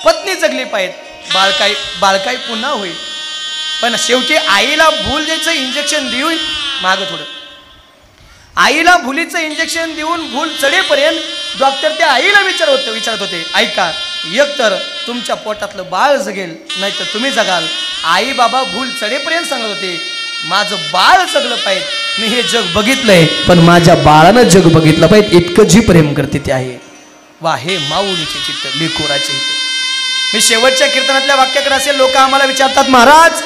पत्नी जगली पाहिजे, बाळ काय पुन्हा होईल. पण शेवटी आईला भूल द्यायचं इंजेक्शन देऊन मागं थोडं, आईला भुलीचं इंजेक्शन देऊन भूल चढेपर्यंत डॉक्टर त्या आईला विचारत होते, ऐका एकतर तुमच्या पोटातलं बाळ जगेल, नाहीतर तुम्ही जगाल. आई बाबा भूल चढेपर्यंत सांगत होते माझं बाळ जगलं पाहिजे. मी हे जग बघितलंय, पण माझ्या बाळानं जग बघितलं पाहिजे, इतकं जी प्रेम करते ते आहे. वा, हे माऊलीचे चित्त, लेकोराचे चित्त. मी शेवटच्या कीर्तनातल्या वाक्याकडे असेल, लोक आम्हाला विचारतात महाराज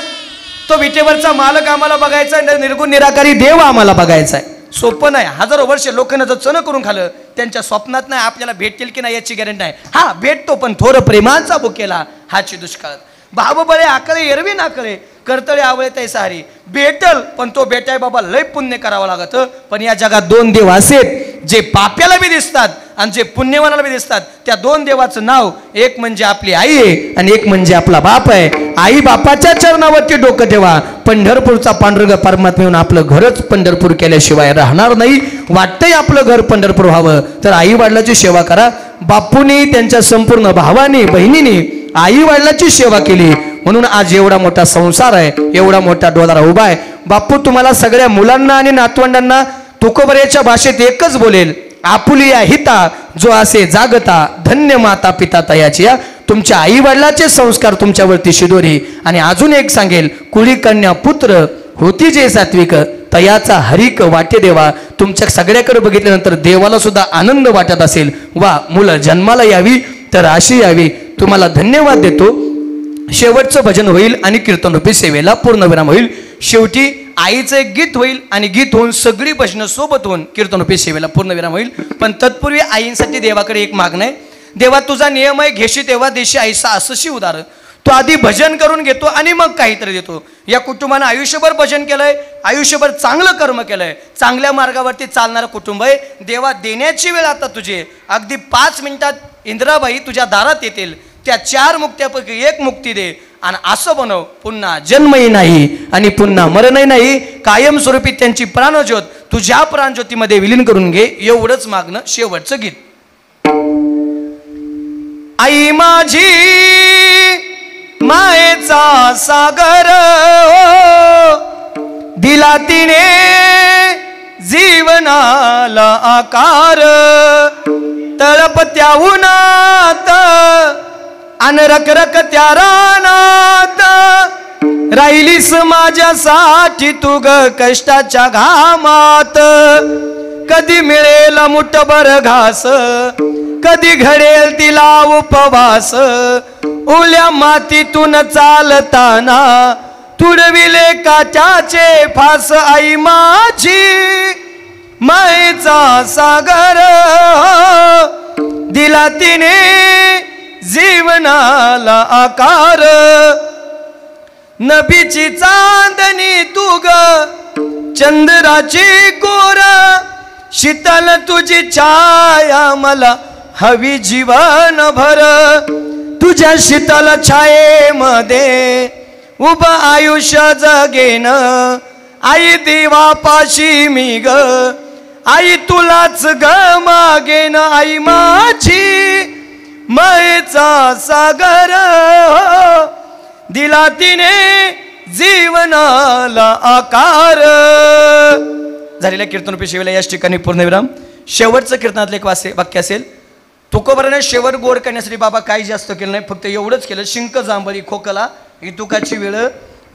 तो विटेवरचा मालक आम्हाला बघायचा, निर्गुण निराकारी देव आम्हाला बघायचा आहे. सोपं नाही. हजारो वर्ष लोकांना जर चण करून खाल्लं, त्यांच्या स्वप्नात नाही आपल्याला भेटतील की नाही याची गॅरंटी नाही. हा भेटतो, पण थोडं प्रेमाचा बुकेला हाची दुष्काळ. भाव बळे आकळे एरवी नाकळे, करतळे आवळे तै सारी. भेटल, पण तो भेटाय बाबा लय पुण्य करावं लागत. पण या जगात दोन देव असेत जे पाप्याला बी दिसतात आणि जे पुण्यवानाला बी दिसतात. त्या दोन देवाचं नाव, एक म्हणजे आपली आई आहे आणि एक म्हणजे आपला बाप आहे. आई बापाच्या चरणावरती डोकं ठेवा. पंढरपूरचा पांडुरंग परमात्मा येऊन आपलं घरच पंढरपूर केल्याशिवाय राहणार नाही. वाटतंय आपलं घर पंढरपूर व्हावं, तर आई वडिलाची सेवा करा. बापूंनी त्यांच्या संपूर्ण भावानी बहिणींनी आई वडिलाची सेवा केली, म्हणून आज एवढा मोठा संसार आहे, एवढा मोठा डोलारा उभा आहे. बापू तुम्हाला सगळ्या मुलांना आणि नातवंडांना तुकोबऱ्याच्या भाषेत एकच बोलेल, आपुलिया हिता जो असे जागता, धन्य माता पिता तयाची. तुमच्या आई वडिलाचे संस्कार तुमच्यावरती शिदोरी. आणि अजून एक सांगेल, कुळी कन्या पुत्र होती जे सात्विक, तयाचा हरिक वाटे देवा. तुमच्या सगळ्याकडे बघितल्यानंतर देवाला सुद्धा आनंद वाटत असेल, वा मुलं जन्माला यावी तर अशी यावी. तुम्हाला धन्यवाद देतो. शेवटचं भजन होईल आणि कीर्तनरूपी सेवेला पूर्णविराम होईल. शेवटी आईचं एक गीत होईल आणि गीत होऊन सगळी भजनं सोबत होऊन कीर्तनरूपी सेवेला पूर्णविराम होईल. पण तत्पूर्वी आईंसाठी देवाकडे एक मागणं आहे. देवा तुझा नियम आहे, घेशी तेव्हा देशी आईसा असंशी उदार. तो आधी भजन करून घेतो आणि मग काहीतरी देतो. या कुटुंबानं आयुष्यभर भजन केलंय, आयुष्यभर चांगलं कर्म केलंय, चांगल्या मार्गावरती चालणारं कुटुंब आहे. देवा देण्याची वेळ आता तुझी. अगदी 5 मिनिटात इंदिराबाई तुझ्या दारात येतील. त्या 4 मुक्त्यापैकी एक मुक्ती दे आणि असं बनव, पुन्हा जन्मही नाही आणि पुन्हा मरणही नाही, कायमस्वरूपी त्यांची प्राणज्योत तुझ्या प्राणज्योतीमध्ये विलीन करून घे. एवढंच मागणं. शेवटचं गीत. आई माझी मायेचा सागर, दिला तिने जीवनाला आकार. तळपत्या उन्हात अन रखरखत्या रानात, राहिलीस माझ्यासाठी तू ग कष्टाच्या घामात. कधी मिळेल मुठभर घास, कधी घडेल तिला उपवास. ओल्या मातीतून चालताना तुडविले काट्याचे फास. आई माझी मायेचा सागर, दिला तिने जीवनाला आकार. नभीची चांदणी तू ग चंद्राची कोर, शीतल तुझी छाया मला हवी जीवन भर. तुझ्या शीतल छायेमध्ये उभं आयुष्य जगेन. आई देवापाशी मी ग, आई तुलाच ग मागेन. आई माझी मायेचा सागर, दिला तिने जीवनाला आकार. झालेल्या कीर्तनरूपी सेवेला याच ठिकाणी पूर्णविराम. शेवटचं कीर्तनातलं एक वाक्य असेल, तुकोबराने शेवट गोड करण्यासाठी बाबा काही जास्त केलं नाही, फक्त एवढंच केलं, शिंक जांभळी खोकला इतुकाची वेळ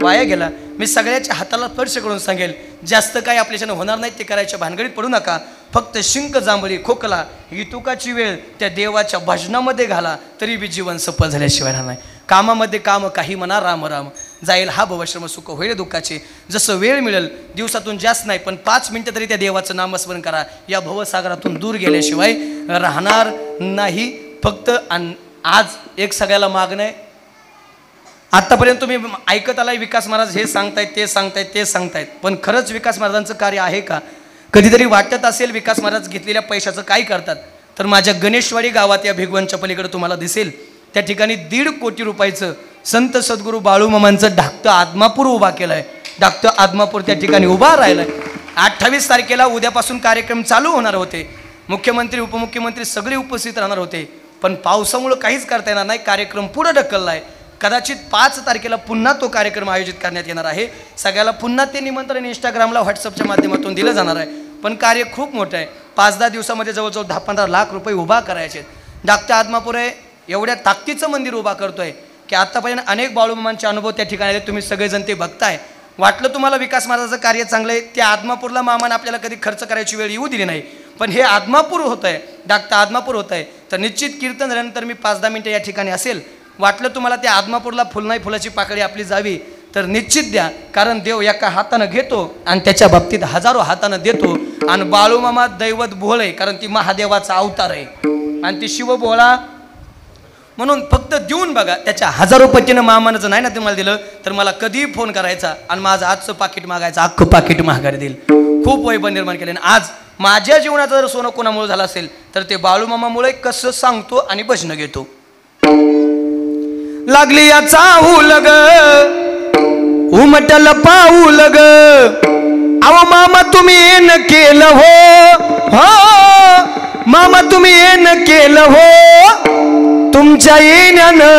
वाया गेला. मी सगळ्याच्या हाताला स्पर्श करून सांगेल, जास्त काही आपल्याच्यानं होणार नाही ते करायच्या भानगडीत पडू नका. फक्त शिंक जांभळी खोकला इतुकाची वेळ त्या देवाच्या भजनामध्ये घाला, तरी बी जीवन सफल झाल्याशिवाय राहणार नाही. कामामध्ये काम काही म्हणा राम राम, जाईल हा भवश्रम सुख होईल दुःखाचे. जसं वेळ मिळेल, दिवसातून जास्त नाही पण 5 मिनिटं तरी त्या देवाचं नामस्मरण करा. या भवसागरातून दूर गेल्याशिवाय राहणार नाही. फक्त आज एक सगळ्याला मागणं आहे. आत्तापर्यंत तुम्ही ऐकत आलाय विकास महाराज हे सांगतायत ते सांगतायत ते सांगतायत, पण खरंच विकास महाराजांचं कार्य आहे का? कधीतरी वाटत असेल विकास महाराज घेतलेल्या पैशाचं काय करतात, तर माझ्या गणेशवाडी गावात या भिगवणच्या पलीकडे तुम्हाला दिसेल त्या ठिकाणी 1.5 कोटी रुपयाचं संत सद्गुरू बाळूमामांचं धाकटं आदमापूर उभा केलं आहे. धाकटं आदमापूर त्या ठिकाणी उभा राहिलं आहे. 28 तारखेला उद्यापासून कार्यक्रम चालू होणार होते. मुख्यमंत्री उपमुख्यमंत्री सगळे उपस्थित राहणार होते, पण पावसामुळे काहीच करता येणार नाही. कार्यक्रम पुढे ढकलला आहे. कदाचित 5 तारखेला पुन्हा तो कार्यक्रम आयोजित करण्यात येणार आहे. सगळ्याला पुन्हा ते निमंत्रण इंस्टाग्रामला व्हॉट्सअपच्या माध्यमातून दिलं जाणार आहे. पण कार्य खूप मोठं आहे. 5-10 दिवसामध्ये जवळजवळ 10-15 लाख रुपये उभा करायचे. धाकटं आदमापूर आहे, एवढ्या ताकदीचं मंदिर उभा करतोय की आतापर्यंत अनेक बाळूमामांचे अनुभव त्या ठिकाणी तुम्ही सगळेजण ते बघताय. वाटलं तुम्हाला विकास महाराजाचं कार्य चांगलं आहे, त्या आदमापूरला मामानं आपल्याला कधी खर्च करायची वेळ येऊ दिली नाही, पण हे आदमापूर होत आहे, डाक्टर आदमापूर होत आहे, तर निश्चित कीर्तन झाल्यानंतर मी 5-10 मिनिटं या ठिकाणी असेल. वाटलं तुम्हाला त्या आदमापूरला फुल नाही फुलाची पाकळी आपली जावी तर निश्चित द्या, कारण देव एका हातानं घेतो आणि त्याच्या बाबतीत हजारो हातानं देतो. आणि बाळूमामा दैवत भोळ आहे, कारण ती महादेवाचा अवतार आहे आणि ती शिवभोळा, म्हणून फक्त देऊन बघा. त्याच्या हजारो पटीनं मामानं जर नाही ना तुम्हाला दिलं तर मला कधीही फोन करायचा आणि माझं आजचं पाकिट मागायचं, अख्खं पाकिट माघारी देईल. खूप वैभव निर्माण केले. आज माझ्या जीवनाचं जर सोनं कोणामुळे झालं असेल तर ते बाळूमामामुळे कसं सांगतो आणि भजनं घेतो. लागली याचा उलग उमटल पाऊल ग, अहो मामा तुम्ही येन केलं हो, हो मामा तुम्ही येन केलं हो, तुमच्या येण्यानं,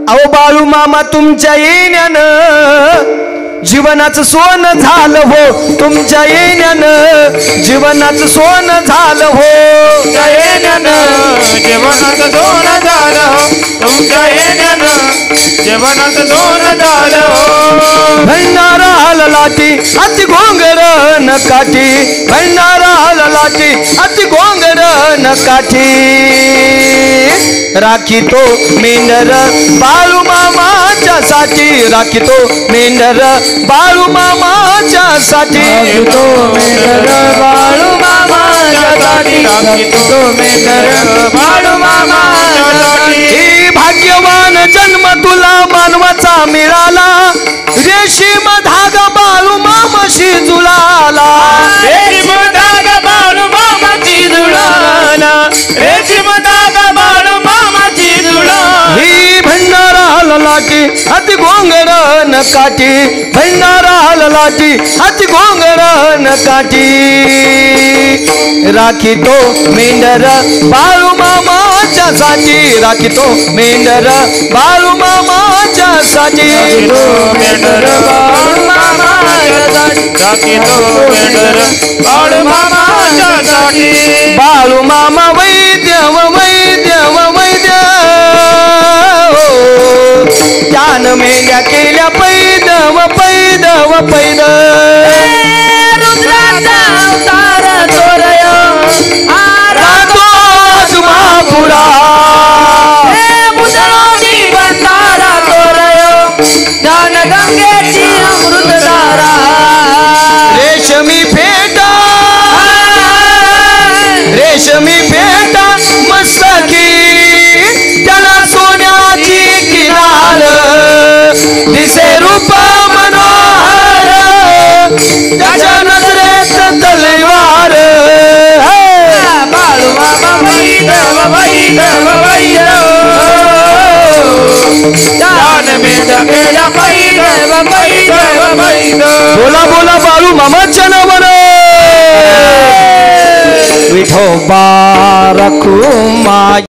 अहो बाळू मामा तुमच्या येण्यानं जीवनाचं सोनं झालं हो, तुमच्या येण्यानं जीवनाचं सोनं झालं हो, तुमच्या येण्यानं जीवनाचं सोनं झालं हो, तुमच्या येण्यानं जीवनाचं सोनं झालं हो. भंडारा लाटी अति घोंगर न काठी, भंडारा लाटी अति घोंगर न काठी, राखी तो मेंढर बाळू मामाच्या साठी, राखी तो मेंढर बाळू मामाच्या साठी, राखी तो मेंढर बाळू मामाच्या साठी, राखी तो मेंढर बाळू मामाच्या साठी. भाग्यवान जन्म तुला मानवाचा मिळाला, रेशीम धागा बाळू मामाशी जुळाला, रेशीम धागा बाळू मामाची जुळाला, रेशीम धागा बाळू मामाची जुळाला. ही भंडारा लाटी अति घोंगर न काठी, भंडारा लाटी अति घोंगर न काठी, राखी तो मेंढर बाळू मामाच्या साठी, राखी तो मेंढर बाळू मामाच्या साठी, राखी तो मेंढर बाळू मामाच्या साठी, राखी तो मेंढर बाळू मामाच्या साठी. बाळू मामा वैद्य वैद्य वैद्य, त्यानं मेंढ्या केल्या पैद व पैद व पैद, रुद्राचा अवतार तोरय रातो महापुरा, मुदळोनी बंधारा तोरय ज्ञान गंगेची अमृतधारा, रेशमी फेटा रेशमी फेटा मस्तकी, त्याला सोन्याची किनार, दिसे रूप मनोहर, त्याच्या नजरेत तलवार, बाळू मामा वैद्य वैद्य वैद्य, ज्ञान मेंढ्या केल्या वैद्य वैद्य वैद्य. बोला बोला बाळू मामाच्या नावानं. विठोबा रखू मा